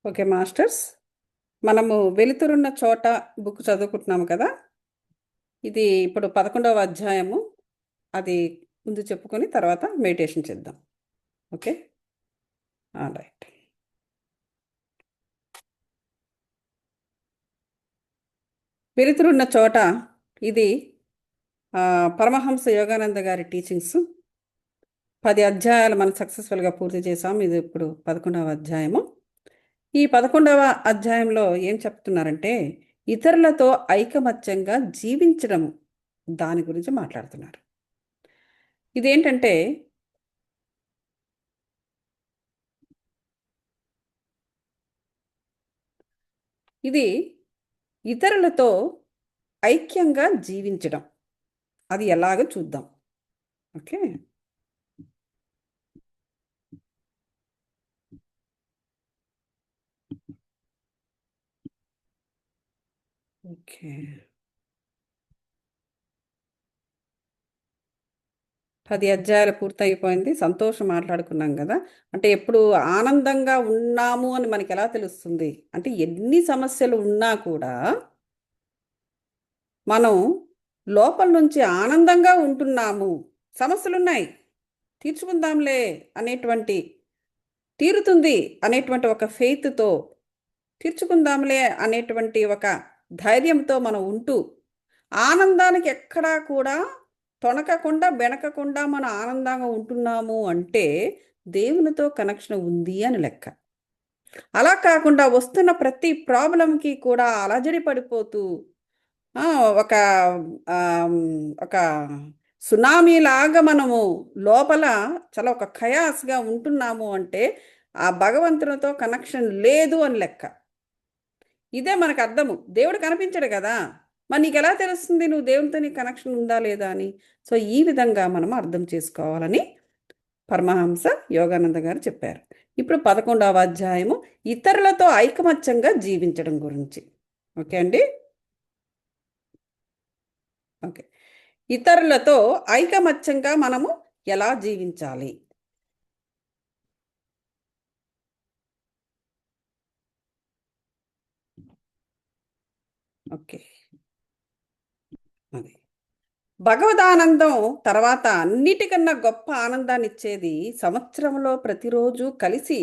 Okay masters, మనము వెలుతురున్న చోట book చదువుకుంటున్నాము కదా. ఇది ఇప్పుడు 11వ అధ్యాయము. అది ముందు చెప్పుకొని తర్వాత మెడిటేషన్ చేద్దాం. Okay, right. వెలుతురున్న చోట ఇది పరమహంస యోగానంద గారి టీచింగ్స్. 10 అధ్యాయాలు మనం సక్సెస్ఫుల్గా పూర్తి చేసాం. ఇది ఇప్పుడు 11వ అధ్యాయము. ఈ 11వ అధ్యాయంలో ఏం చెప్తున్నారంటే ఇతరులతో ఐకమత్యంగా జీవించడం, దాని గురించి మాట్లాడుతున్నారు. ఇదేంటంటే ఇది ఇతరులతో ఐక్యంగా జీవించడం, అది ఎలాగో చూద్దాం. ఓకే. ఓకే, 10 అధ్యాయాలు పూర్తయిపోయింది. సంతోషం మాట్లాడుకున్నాం కదా. అంటే ఎప్పుడు ఆనందంగా ఉన్నాము అని మనకి ఎలా తెలుస్తుంది అంటే ఎన్ని సమస్యలు ఉన్నా కూడా మనం లోపల నుంచి ఆనందంగా ఉంటున్నాము. సమస్యలు ఉన్నాయి, తీర్చుకుందాంలే అనేటువంటి, తీరుతుంది అనేటువంటి ఒక ఫెయిత్తో, తీర్చుకుందాంలే అనేటువంటి ఒక ధైర్యంతో మనం ఉంటూ ఆనందానికి ఎక్కడా కూడా తొణకకుండా బెనకకుండా మనం ఆనందంగా ఉంటున్నాము అంటే దేవునితో కనెక్షన్ ఉంది అని లెక్క. అలా కాకుండా వస్తున్న ప్రతి ప్రాబ్లంకి కూడా అలజడి పడిపోతూ ఆ, ఒక ఆమ్, ఒక సునామీ లాగా మనము లోపల చాలా ఒక ఖయాస్గా ఉంటున్నాము అంటే ఆ భగవంతునితో కనెక్షన్ లేదు అని లెక్క. ఇదే మనకు అర్థము. దేవుడు కనిపించడు కదా, మరి నీకు ఎలా తెలుస్తుంది నువ్వు దేవునితో నీ కనెక్షన్ ఉందా లేదా అని? సో ఈ విధంగా మనం అర్థం చేసుకోవాలని పరమహంస యోగానంద గారు చెప్పారు. ఇప్పుడు 11వ అధ్యాయము ఇతరులతో ఐకమత్యంగా జీవించడం గురించి. ఓకే అండి. ఓకే, ఇతరులతో ఐకమత్యంగా మనము ఎలా జీవించాలి? ఓకే, అది భగవదానందం తర్వాత అన్నిటికన్నా గొప్ప ఆనందాన్ని ఇచ్చేది సంవత్సరంలో ప్రతిరోజు కలిసి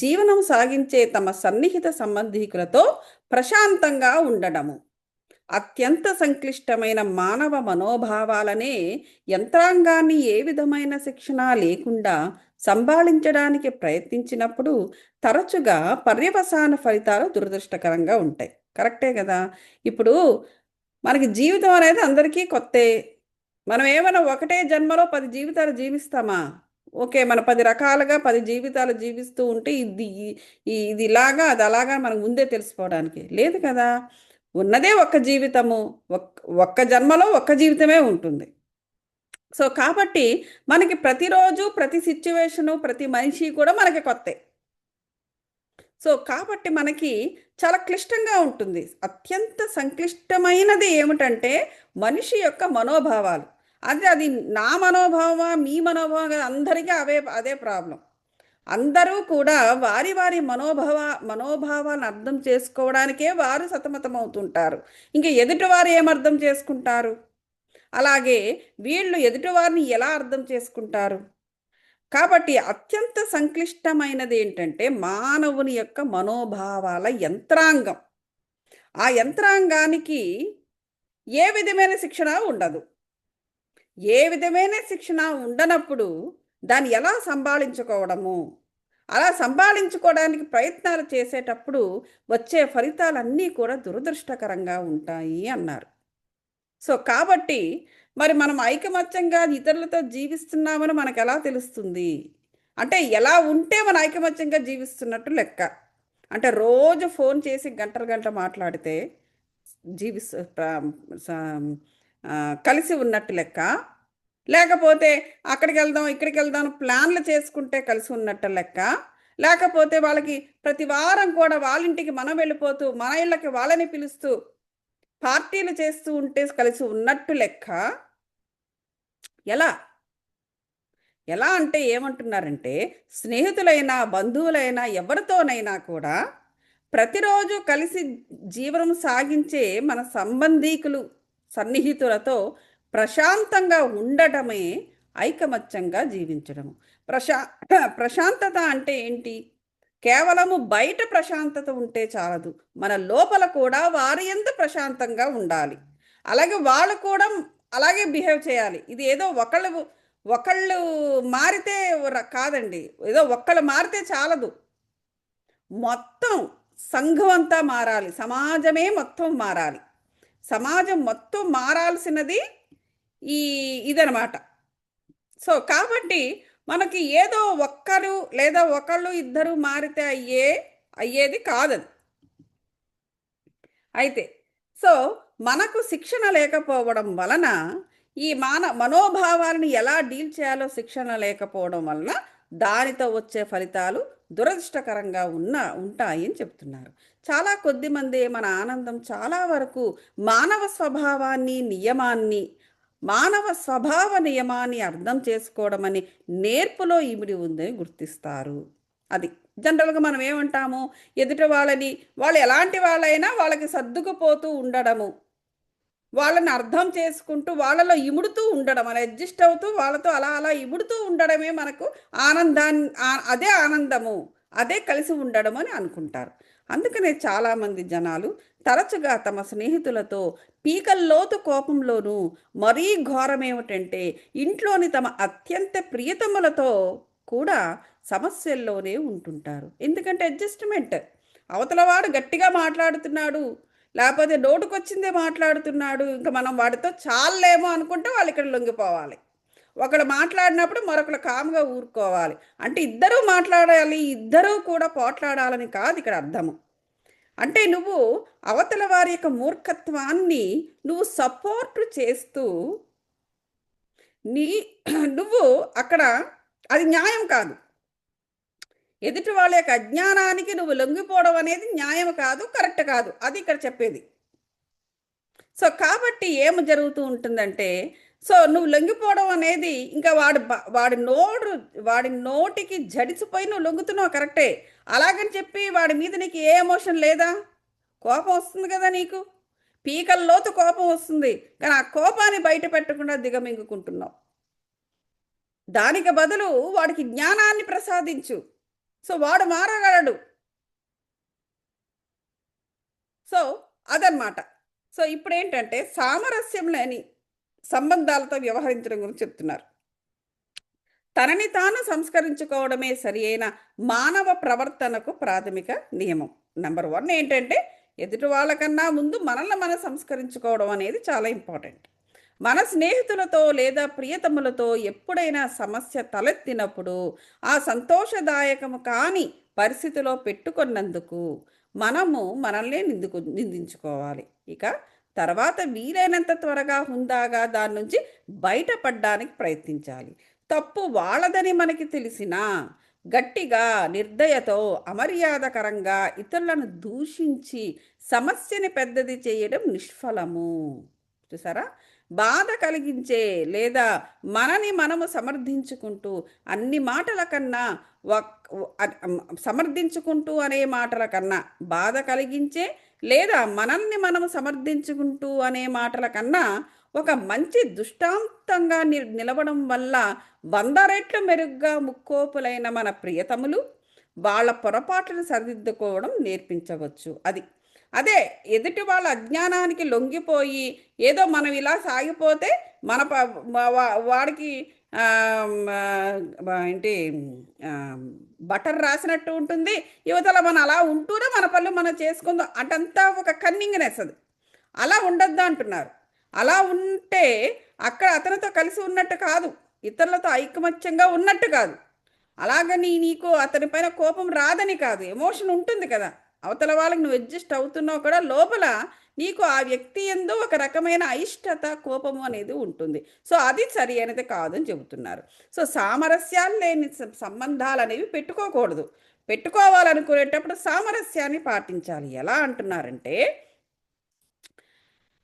జీవనం సాగించే తమ సన్నిహిత సంబంధీకులతో ప్రశాంతంగా ఉండడము. అత్యంత సంక్లిష్టమైన మానవ మనోభావాలనే యంత్రాంగాన్ని ఏ విధమైన శిక్షణ లేకుండా సంభాళించడానికి ప్రయత్నించినప్పుడు తరచుగా పర్యవసాన ఫలితాలు దురదృష్టకరంగా ఉంటాయి. కరెక్టే కదా. ఇప్పుడు మనకి జీవితం అనేది అందరికీ కొత్తే. మనం ఏమైనా ఒకటే జన్మలో 10 జీవితాలు జీవిస్తామా? ఓకే, మన 10 రకాలుగా 10 జీవితాలు జీవిస్తూ ఉంటే ఇది ఇలాగా అది అలాగా మనకు ముందే తెలిసిపోవడానికి లేదు కదా. ఉన్నదే ఒక్క జీవితము, ఒక్క జన్మలో ఒక్క జీవితమే ఉంటుంది. సో కాబట్టి మనకి ప్రతిరోజు ప్రతి సిచ్యువేషను ప్రతి మనిషి కూడా మనకి కొత్తే. సో కాబట్టి మనకి చాలా క్లిష్టంగా ఉంటుంది. అత్యంత సంక్లిష్టమైనది ఏమిటంటే మనిషి యొక్క మనోభావాలు. అది నా మనోభావమా మీ మనోభావం కాదు, అందరికీ అదే ప్రాబ్లం. అందరూ కూడా వారి వారి మనోభావాలను అర్థం చేసుకోవడానికే వారు సతమతమవుతుంటారు. ఇంకా ఎదుటివారు ఏమర్థం చేసుకుంటారు? అలాగే వీళ్ళు ఎదుటివారిని ఎలా అర్థం చేసుకుంటారు? కాబట్టి అత్యంత సంక్లిష్టమైనది ఏంటంటే మానవుని యొక్క మనోభావాల యంత్రాంగం. ఆ యంత్రాంగానికి ఏ విధమైన శిక్షణ ఉండదు. ఏ విధమైన శిక్షణ ఉండనప్పుడు దాన్ని ఎలా సంభాళించుకోవడము, అలా సంభాళించుకోవడానికి ప్రయత్నాలు చేసేటప్పుడు వచ్చే ఫలితాలన్నీ కూడా దురదృష్టకరంగా ఉంటాయి అన్నారు. సో కాబట్టి మరి మనం ఐకమత్యంగా ఇతరులతో జీవిస్తున్నామని మనకు ఎలా తెలుస్తుంది అంటే ఎలా ఉంటే మన ఐకమత్యంగా జీవిస్తున్నట్టు లెక్క. అంటే రోజు ఫోన్ చేసి గంటలు గంట మాట్లాడితే జీవిస్తూ కలిసి ఉన్నట్టు లెక్క. లేకపోతే అక్కడికి వెళ్దాం ఇక్కడికి వెళ్దాం ప్లాన్లు చేసుకుంటే కలిసి ఉన్నట్టు లెక్క. లేకపోతే వాళ్ళకి ప్రతి వారం కూడా వాళ్ళ ఇంటికి మనం వెళ్ళిపోతూ మన ఇళ్ళకి వాళ్ళని పిలుస్తూ పార్టీలు చేస్తూ ఉంటే కలిసి ఉన్నట్టు లెక్క. ఎలా ఎలా అంటే ఏమంటున్నారంటే స్నేహితులైనా బంధువులైనా ఎవరితోనైనా కూడా ప్రతిరోజు కలిసి జీవనం సాగించే మన సంబంధీకులు, సన్నిహితులతో ప్రశాంతంగా ఉండటమే ఐకమత్యంగా జీవించడము. ప్రశా ప్రశాంతత అంటే ఏంటి? కేవలము బయట ప్రశాంతత ఉంటే చాలదు. మన లోపల కూడా వారి యందు ప్రశాంతంగా ఉండాలి. అలాగే వాళ్ళు కూడా అలాగే బిహేవ్ చేయాలి. ఇది ఏదో ఒకళ్ళు మారితే కాదండి. ఏదో ఒక్కళ్ళు మారితే చాలదు. మొత్తం సంఘం అంతా మారాలి. సమాజమే మొత్తం మారాలి. సమాజం మొత్తం మారాల్సినది ఈ ఇదనమాట. సో కాబట్టి మనకి ఏదో ఒక్కరు లేదా ఒకళ్ళు ఇద్దరు మారితే అయ్యేది కాదది. అయితే సో మనకు శిక్షణ లేకపోవడం వలన ఈ మనోభావాలను ఎలా డీల్ చేయాలో శిక్షణ లేకపోవడం వలన దానితో వచ్చే ఫలితాలు దురదృష్టకరంగా ఉంటాయని చెప్తున్నారు. చాలా కొద్ది మంది మన ఆనందం చాలా వరకు మానవ స్వభావాన్ని నియమాన్ని మానవ స్వభావ నియమాన్ని అర్థం చేసుకోవడం అని నేర్పులో ఇమిడి ఉందని గుర్తిస్తారు. అది జనరల్గా మనం ఏమంటాము, ఎదుటి వాళ్ళని వాళ్ళు ఎలాంటి వాళ్ళైనా వాళ్ళకి సర్దుకుపోతూ ఉండడము, వాళ్ళని అర్థం చేసుకుంటూ వాళ్ళలో ఇముడుతూ ఉండడం, అలా అడ్జస్ట్ అవుతూ వాళ్ళతో అలా అలా ఇముడుతూ ఉండడమే మనకు ఆనందాన్ని, అదే ఆనందము, అదే కలిసి ఉండడం అని అనుకుంటారు. అందుకనే చాలామంది జనాలు తరచుగా తమ స్నేహితులతో పీకల్లోతు కోపంలోనూ, మరీ ఘోరం ఏమిటంటే ఇంట్లోని తమ అత్యంత ప్రియతములతో కూడా సమస్యల్లోనే ఉంటుంటారు. ఎందుకంటే అడ్జస్ట్మెంట్, అవతలవాడు గట్టిగా మాట్లాడుతున్నాడు, లేకపోతే నోటుకొచ్చిందే మాట్లాడుతున్నాడు, ఇంకా మనం వాడితో చాలేమో అనుకుంటే వాళ్ళు ఇక్కడ లొంగిపోవాలి. ఒకడు మాట్లాడినప్పుడు మరొకరు కామ్గా ఊరుకోవాలి. అంటే ఇద్దరూ మాట్లాడాలి, ఇద్దరూ కూడా పోట్లాడాలని కాదు ఇక్కడ అర్థము. అంటే నువ్వు అవతల వారి యొక్క మూర్ఖత్వాన్ని నువ్వు సపోర్ట్ చేస్తూ నీ నువ్వు అక్కడ అది న్యాయం కాదు. ఎదుటి వాళ్ళ యొక్క అజ్ఞానానికి నువ్వు లొంగిపోవడం అనేది న్యాయం కాదు, కరెక్ట్ కాదు. అది ఇక్కడ చెప్పేది. సో కాబట్టి ఏమి జరుగుతూ ఉంటుందంటే, సో నువ్వు లొంగిపోవడం అనేది ఇంకా వాడి నోటికి జడిసిపోయి నువ్వు లొంగుతున్నావు, కరెక్టే. అలాగని చెప్పి వాడి మీద నీకు ఏ ఎమోషన్ లేదా? కోపం వస్తుంది కదా నీకు, పీకల్లోతు కోపం వస్తుంది. కానీ ఆ కోపాన్ని బయట పెట్టకుండా దిగమింగుకుంటున్నావు. దానికి బదులు వాడికి జ్ఞానాన్ని ప్రసాదించు. సో వాడు మారగలడు. సో అదనమాట. సో ఇప్పుడు ఏంటంటే సామరస్యం లేని సంబంధాలతో వ్యవహరించడం గురించి చెప్తున్నారు. తనని తాను సంస్కరించుకోవడమే సరి అయిన మానవ ప్రవర్తనకు ప్రాథమిక నియమం. నెంబర్ 1 ఏంటంటే ఎదుటి వాళ్ళకన్నా ముందు మనల్ని మనం సంస్కరించుకోవడం అనేది చాలా ఇంపార్టెంట్. మన స్నేహితులతో లేదా ప్రియతములతో ఎప్పుడైనా సమస్య తలెత్తినప్పుడు ఆ సంతోషదాయకము కాని పరిస్థితిలో పెట్టుకున్నందుకు మనము మనల్ని నిందించుకోవాలి. ఇక తర్వాత వీలైనంత త్వరగా హుందాగా దాని నుంచి బయటపడడానికి ప్రయత్నించాలి. తప్పు వాళ్ళదని మనకి తెలిసినా గట్టిగా నిర్దయతో అమర్యాదకరంగా ఇతరులను దూషించి సమస్యని పెద్దది చేయడం నిష్ఫలము. చూసారా? బాధ కలిగించే లేదా మనని మనము సమర్థించుకుంటూ అన్ని మాటల కన్నా సమర్థించుకుంటూ అనే మాటల కన్నా బాధ కలిగించే లేదా మనల్ని మనము సమర్థించుకుంటూ అనే మాటల కన్నా ఒక మంచి దృష్టాంతంగా నిలవడం వల్ల 100 రెట్లు మెరుగ్గా ముక్కోపులైన మన ప్రియతములు వాళ్ళ పొరపాట్లను సరిదిద్దుకోవడం నేర్పించవచ్చు. అదే ఎదుటి వాళ్ళ అజ్ఞానానికి లొంగిపోయి ఏదో మనం ఇలా సాగిపోతే మన వాడికి ఏంటి బటర్ రాసినట్టు ఉంటుంది. యువతల మనం అలా ఉంటూనే మన పనులు మనం చేసుకుందాం అటంతా ఒక కన్నింగ్నెస్. అది అలా ఉండొద్దు అంటున్నారు. అలా ఉంటే అక్కడ అతనితో కలిసి ఉన్నట్టు కాదు, ఇతరులతో ఐకమత్యంగా ఉన్నట్టు కాదు. అలాగని నీకు అతని పైన కోపం రాదని కాదు, ఎమోషన్ ఉంటుంది కదా. అవతల వాళ్ళకి నువ్వు అడ్జస్ట్ అవుతున్నావు కూడా, లోపల నీకు ఆ వ్యక్తి యందు ఒక రకమైన అయిష్టత, కోపము అనేది ఉంటుంది. సో అది సరి అనేది కాదని చెబుతున్నారు. సో సామరస్యాలు లేని సంబంధాలు అనేవి పెట్టుకోకూడదు. పెట్టుకోవాలనుకునేటప్పుడు సామరస్యాన్ని పాటించాలి. ఎలా అంటున్నారంటే,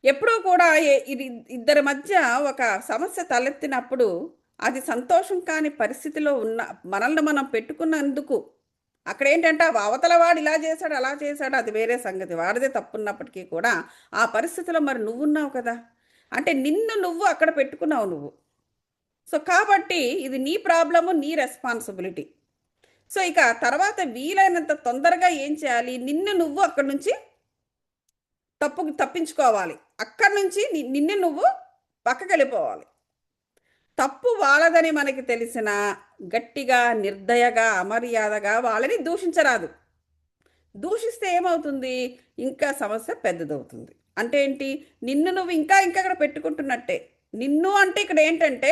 ఎప్పుడూ కూడా ఇది ఇద్దరి మధ్య ఒక సమస్య తలెత్తినప్పుడు అది సంతోషం కాని పరిస్థితిలో ఉన్న మనల్ని మనం పెట్టుకున్నందుకు అక్కడ ఏంటంటే అవతల వాడు ఇలా చేశాడు అలా చేశాడు అది వేరే సంగతి, వాడిదే తప్పున్నప్పటికీ కూడా ఆ పరిస్థితిలో మరి నువ్వున్నావు కదా, అంటే నిన్ను నువ్వు అక్కడ పెట్టుకున్నావు నువ్వు. సో కాబట్టి ఇది నీ ప్రాబ్లము, నీ రెస్పాన్సిబిలిటీ. సో ఇక తర్వాత వీలైనంత తొందరగా ఏం చేయాలి, నిన్ను నువ్వు అక్కడి నుంచి తప్పించుకోవాలి. అక్కడి నుంచి నిన్ను నువ్వు పక్కకి వెళ్ళిపోవాలి. తప్పు వాళ్ళదని మనకి తెలిసిన గట్టిగా నిర్దయగా అమర్యాదగా వాళ్ళని దూషించరాదు. దూషిస్తే ఏమవుతుంది, ఇంకా సమస్య పెద్దదవుతుంది. అంటే ఏంటి, నిన్ను నువ్వు ఇంకా ఇంకా అక్కడ పెట్టుకుంటున్నట్టే. నిన్ను అంటే ఇక్కడ ఏంటంటే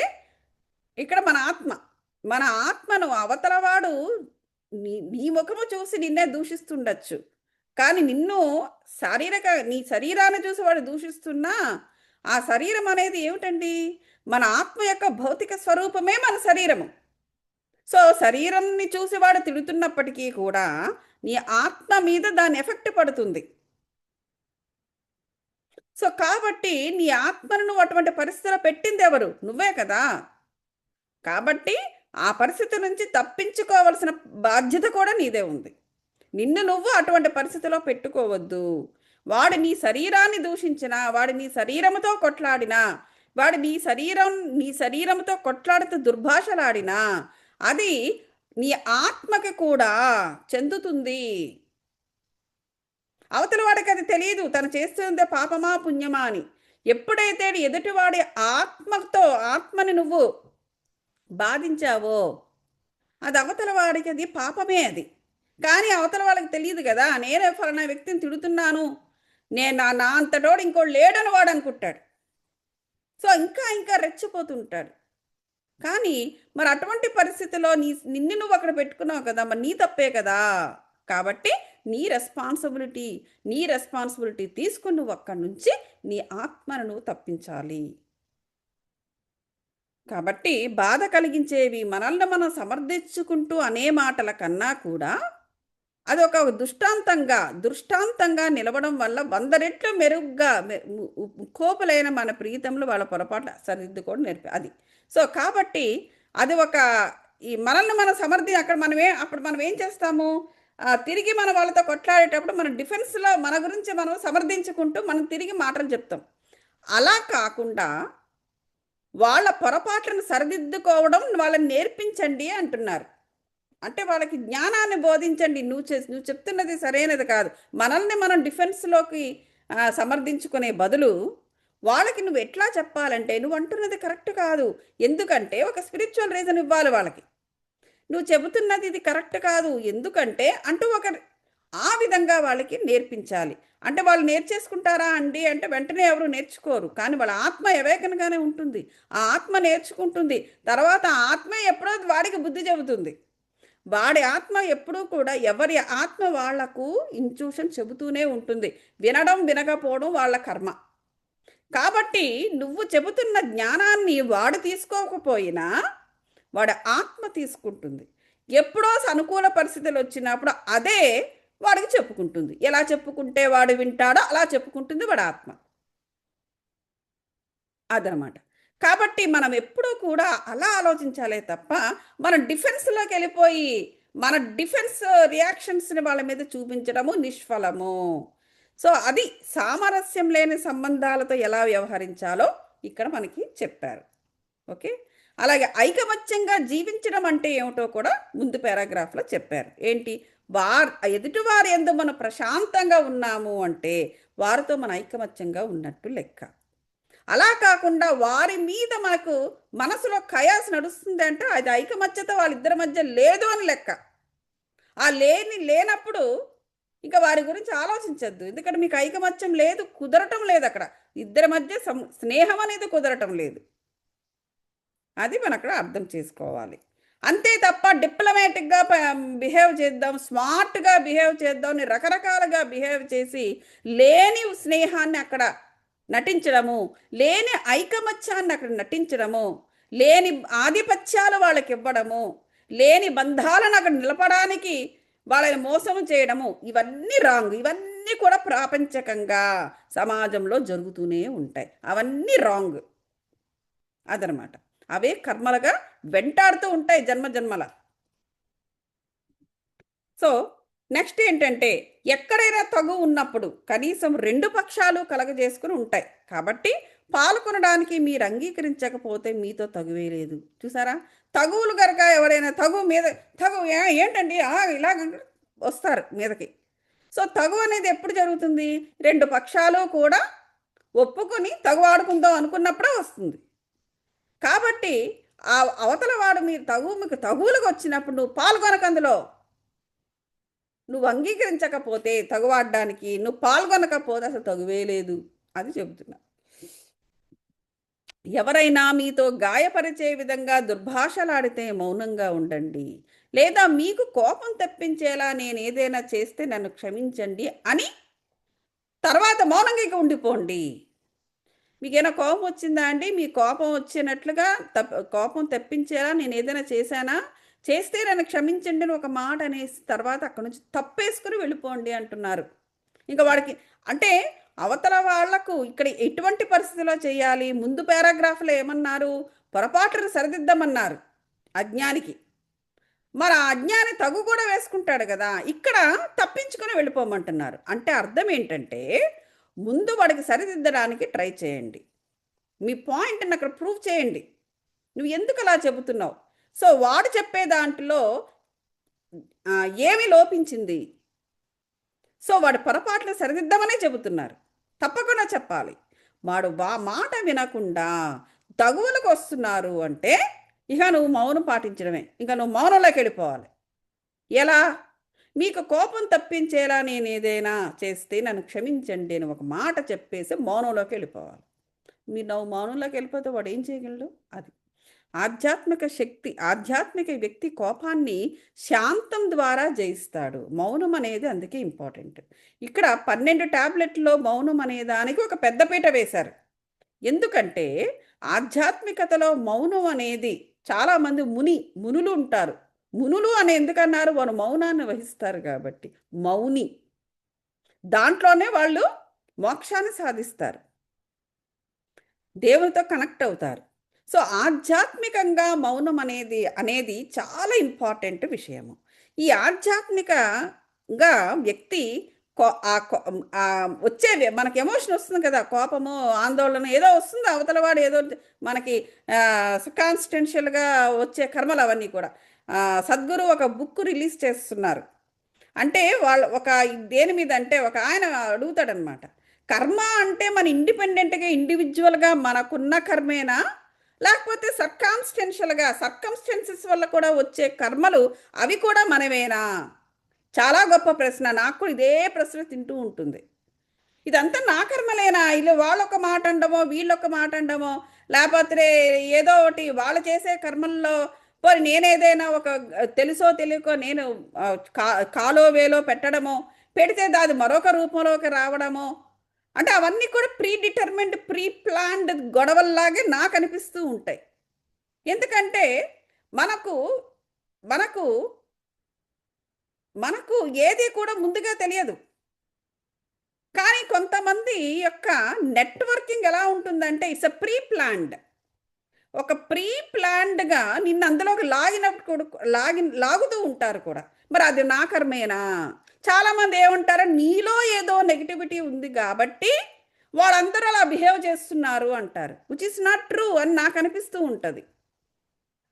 ఇక్కడ మన ఆత్మ, మన ఆత్మను అవతలవాడు నీ నీ ముఖము చూసి నిన్నే దూషిస్తుండొచ్చు, కానీ నిన్ను నీ శరీరాన్ని చూసి వాడు దూషిస్తున్నా ఆ శరీరం అనేది ఏమిటండి, మన ఆత్మ యొక్క భౌతిక స్వరూపమే మన శరీరము. సో శరీరంని చూసి వాడు తిడుతున్నప్పటికీ కూడా నీ ఆత్మ మీద దాని ఎఫెక్ట్ పడుతుంది. సో కాబట్టి నీ ఆత్మను నువ్వు అటువంటి పరిస్థితిలో పెట్టింది ఎవరు, నువ్వే కదా. కాబట్టి ఆ పరిస్థితి నుంచి తప్పించుకోవాల్సిన బాధ్యత కూడా నీదే ఉంది. నిన్ను నువ్వు అటువంటి పరిస్థితిలో పెట్టుకోవద్దు. వాడు నీ శరీరాన్ని దూషించినా, వాడు నీ శరీరంతో కొట్లాడినా, వాడు నీ శరీరంతో కొట్లాడుతూ దుర్భాషలాడినా అది నీ ఆత్మకి కూడా చెందుతుంది. అవతల వాడికి అది తెలియదు తను చేస్తుందే పాపమా పుణ్యమా అని. ఎప్పుడైతే ఎదుటివాడి ఆత్మని నువ్వు బాధించావో అది అవతల వాడికి అది పాపమే అది. కానీ అవతల వాళ్ళకి తెలియదు కదా, నేనే ఫలానా వ్యక్తిని తిడుతున్నాను, నేను నా అంతటోడు ఇంకోటి లేడని వాడు అనుకుంటాడు. సో ఇంకా ఇంకా రెచ్చిపోతుంటాడు. కానీ మరి అటువంటి పరిస్థితిలో నిన్ను నువ్వు అక్కడ పెట్టుకున్నావు కదా, మరి నీ తప్పే కదా. కాబట్టి నీ రెస్పాన్సిబిలిటీ తీసుకుని నువ్వు అక్కడి నుంచి నీ ఆత్మను నువ్వు తప్పించాలి. కాబట్టి బాధ కలిగించేవి మనల్ని మనం సమర్థించుకుంటూ అనే మాటల కన్నా కూడా అది ఒక దృష్టాంతంగా నిలవడం వల్ల 100 రెట్లు మెరుగ్గా కోపలైన మన ప్రీతములు వాళ్ళ పొరపాటు సరిదిద్దుకోవడం నేర్పి అది. సో కాబట్టి అది ఒక ఈ మనల్ని మన అప్పుడు మనం ఏం చేస్తాము, తిరిగి మన వాళ్ళతో కొట్లాడేటప్పుడు మన డిఫెన్స్లో మన గురించి మనం సమర్థించుకుంటూ మనం తిరిగి మాటలు చెప్తాం. అలా కాకుండా వాళ్ళ పొరపాట్లను సరిదిద్దుకోవడం వాళ్ళని నేర్పించండి అంటున్నారు. అంటే వాళ్ళకి జ్ఞానాన్ని బోధించండి. నువ్వు చెప్తున్నది సరైనది కాదు, మనల్ని మనం డిఫెన్స్లోకి సమర్థించుకునే బదులు వాళ్ళకి నువ్వు ఎట్లా చెప్పాలంటే నువ్వు అంటున్నది కరెక్ట్ కాదు, ఎందుకంటే ఒక స్పిరిచువల్ రీజన్ ఇవ్వాలి వాళ్ళకి. నువ్వు చెబుతున్నది ఇది కరెక్ట్ కాదు ఎందుకంటే అంటూ ఆ విధంగా వాళ్ళకి నేర్పించాలి. అంటే వాళ్ళు నేర్చేసుకుంటారా అండి అంటే వెంటనే ఎవరు నేర్చుకోరు, కానీ వాళ్ళ ఆత్మ ఎవేకనగానే ఉంటుంది. ఆ ఆత్మ నేర్చుకుంటుంది. తర్వాత ఆ ఆత్మే ఎప్పుడో వాడికి బుద్ధి చెబుతుంది. వాడి ఆత్మ ఎప్పుడూ కూడా ఎవరి ఆత్మ వాళ్లకు ఇంట్యూషన్ చెబుతూనే ఉంటుంది. వినడం వినకపోవడం వాళ్ళ కర్మ. కాబట్టి నువ్వు చెబుతున్న జ్ఞానాన్ని వాడు తీసుకోకపోయినా వాడి ఆత్మ తీసుకుంటుంది. ఎప్పుడో అనుకూల పరిస్థితులు వచ్చినప్పుడు అదే వాడికి చెప్పుకుంటుంది. ఎలా చెప్పుకుంటే వాడు వింటాడో అలా చెప్పుకుంటుంది వాడి ఆత్మ. అదనమాట. కాబట్టి మనం ఎప్పుడూ కూడా అలా ఆలోచించాలే తప్ప మనం డిఫెన్స్లోకి వెళ్ళిపోయి మన డిఫెన్స్ రియాక్షన్స్ని వాళ్ళ మీద చూపించడము నిష్ఫలము. సో అది సామరస్యం లేని సంబంధాలతో ఎలా వ్యవహరించాలో ఇక్కడ మనకి చెప్పారు. ఓకే, అలాగే ఐకమత్యంగా జీవించడం అంటే ఏమిటో కూడా ముందు పారాగ్రాఫ్లో చెప్పారు. ఏంటి, ఎదుటివారి యందు మనం ప్రశాంతంగా ఉన్నాము అంటే వారితో మన ఐకమత్యంగా ఉన్నట్టు లెక్క. అలా కాకుండా వారి మీద మనకు మనసులో కయాస్ నడుస్తుంది అంటే అది ఐకమత్యత వాళ్ళిద్దరి మధ్య లేదు అని లెక్క. ఆ లేనప్పుడు ఇంకా వారి గురించి ఆలోచించద్దు, ఎందుకంటే మీకు ఐకమత్యం లేదు, కుదరటం లేదు, అక్కడ ఇద్దరి మధ్య స్నేహం అనేది కుదరటం లేదు. అది మనం అక్కడ అర్థం చేసుకోవాలి. అంతే తప్ప డిప్లొమాటిక్గా బిహేవ్ చేద్దాం, స్మార్ట్గా బిహేవ్ చేద్దాం అని రకరకాలుగా బిహేవ్ చేసి లేని స్నేహాన్ని అక్కడ నటించడము, లేని ఐకమత్యాన్ని అక్కడ నటించడము, లేని ఆధిపత్యాలు వాళ్ళకి ఇవ్వడము, లేని బంధాలను అక్కడ నిలపడానికి వాళ్ళని మోసం చేయడము, ఇవన్నీ రాంగ్. ఇవన్నీ కూడా ప్రాపంచకంగా సమాజంలో జరుగుతూనే ఉంటాయి. అవన్నీ రాంగ్. అదనమాట. అవే కర్మలుగా వెంటాడుతూ ఉంటాయి జన్మ జన్మల. సో నెక్స్ట్ ఏంటంటే, ఎక్కడైనా తగు ఉన్నప్పుడు కనీసం రెండు పక్షాలు కలగజేసుకుని ఉంటాయి కాబట్టి పాల్గొనడానికి మీరు అంగీకరించకపోతే మీతో తగువే లేదు. చూసారా? తగువులు గనక ఎవరైనా తగు మీద తగు ఏంటండి ఇలాగ వస్తారు మీదకి. సో తగు అనేది ఎప్పుడు జరుగుతుంది? రెండు పక్షాలు కూడా ఒప్పుకొని తగు ఆడుకుందాం అనుకున్నప్పుడే వస్తుంది. కాబట్టి ఆ అవతల వాడు మీకు తగువులకు వచ్చినప్పుడు నువ్వు పాల్గొనక అందులో. నువ్వు అంగీకరించకపోతే తగువాడడానికి, నువ్వు పాల్గొనకపోతే అసలు తగువే లేదు అని చెబుతున్నా. ఎవరైనా మీతో గాయపరిచే విధంగా దుర్భాషలాడితే మౌనంగా ఉండండి. లేదా మీకు కోపం తెప్పించేలా నేను ఏదైనా చేస్తే నన్ను క్షమించండి అని తర్వాత మౌనంగా ఇక ఉండిపోండి. మీకేమైనా కోపం వచ్చిందా అండి? మీ కోపం వచ్చినట్లుగా కోపం తెప్పించేలా నేను ఏదైనా చేశానా? చేస్తే నన్ను క్షమించండి అని ఒక మాట అనేసి తర్వాత అక్కడి నుంచి తప్పేసుకుని వెళ్ళిపోండి అంటున్నారు. ఇంకా వాడికి అంటే అవతల వాళ్లకు ఇక్కడ ఎటువంటి పరిస్థితిలో చేయాలి? ముందు పారాగ్రాఫ్లో ఏమన్నారు? పొరపాటును సరిదిద్దమన్నారు అజ్ఞానికి. మరి ఆ అజ్ఞాని తగు కూడా వేసుకుంటాడు కదా, ఇక్కడ తప్పించుకొని వెళ్ళిపోమంటున్నారు. అంటే అర్థం ఏంటంటే, ముందు వాడికి సరిదిద్దడానికి ట్రై చేయండి. మీ పాయింట్ని అక్కడ ప్రూవ్ చేయండి. నువ్వు ఎందుకు అలా చెబుతున్నావు? సో వాడు చెప్పే దాంట్లో ఏమి లోపించింది? సో వాడు పొరపాట్లు సరిదిద్దామనే చెబుతున్నారు. తప్పకుండా చెప్పాలి. వాడు మాట వినకుండా తగువులకు వస్తున్నారు అంటే ఇక నువ్వు మౌనం పాటించడమే. ఇంకా నువ్వు మౌనంలోకి వెళ్ళిపోవాలి. ఎలా? మీకు కోపం తప్పించేలా నేను ఏదైనా చేస్తే నన్ను క్షమించండి అని ఒక మాట చెప్పేసి మౌనంలోకి వెళ్ళిపోవాలి. నువ్వు మౌనంలోకి వెళ్ళిపోతే వాడు ఏం చేయగలడు? అది ఆధ్యాత్మిక శక్తి. ఆధ్యాత్మిక వ్యక్తి కోపాన్ని శాంతం ద్వారా జయిస్తాడు. మౌనం అనేది అందుకే ఇంపార్టెంట్. ఇక్కడ 12 టాబ్లెట్లో మౌనం అనే దానికి ఒక పెద్దపీట వేశారు. ఎందుకంటే ఆధ్యాత్మికతలో మౌనం అనేది చాలామంది మునులు ఉంటారు. మునులు అని ఎందుకన్నారు? వారు మౌనాన్ని వహిస్తారు కాబట్టి మౌని. దాంట్లోనే వాళ్ళు మోక్షాన్ని సాధిస్తారు, దేవునితో కనెక్ట్ అవుతారు. సో ఆధ్యాత్మికంగా మౌనం అనేది చాలా ఇంపార్టెంట్ విషయము. ఈ ఆధ్యాత్మికంగా వ్యక్తి వచ్చే మనకి ఎమోషన్ వస్తుంది కదా, కోపము, ఆందోళన ఏదో వస్తుంది. అవతల వాడు ఏదో మనకి కాన్స్టెన్షియల్గా వచ్చే కర్మలు అవన్నీ కూడా. సద్గురు ఒక బుక్ రిలీజ్ చేస్తున్నారు. అంటే వాళ్ళు ఒక దేని మీద అంటే ఒక ఆయన అడుగుతాడనమాట, కర్మ అంటే మన ఇండిపెండెంట్గా ఇండివిజువల్గా మనకున్న కర్మేనా, లేకపోతే సర్కమ్స్టెన్సెస్ వల్ల కూడా వచ్చే కర్మలు అవి కూడా మనమేనా? చాలా గొప్ప ప్రశ్న. నాకు ఇదే ప్రశ్న తింటూ ఉంటుంది. ఇదంతా నా కర్మలేనా? ఇలా వాళ్ళొక మాట అండమో, వీళ్ళొక మాట అండమో, లేకపోతే ఏదో ఒకటి వాళ్ళు చేసే కర్మల్లో పోనీ నేనేదైనా ఒక తెలుసో తెలియకో నేను కాలో వేలో పెట్టడమో, పెడితే దాది మరొక రూపంలోకి రావడమో, అంటే అవన్నీ కూడా ప్రీ డిటర్మిన్డ్, ప్రీ ప్లాన్డ్ గొడవల్లాగే నాకు అనిపిస్తూ ఉంటాయి. ఎందుకంటే మనకు మనకు మనకు ఏది కూడా ముందుగా తెలియదు. కానీ కొంతమంది యొక్క నెట్వర్కింగ్ ఎలా ఉంటుందంటే ఇట్స్ ప్రీ ప్లాన్డ్. ఒక ప్రీ ప్లాన్డ్గా నిన్ను అందులోకి లాగినప్పుడు లాగుతూ ఉంటారు కూడా. మరి అది నా కర్మేనా? చాలామంది ఏమంటారు, నీలో ఏదో నెగిటివిటీ ఉంది కాబట్టి వాళ్ళందరూ అలా బిహేవ్ చేస్తున్నారు అంటారు. విచ్ ఇస్ నాట్ ట్రూ అని నాకు అనిపిస్తూ ఉంటుంది.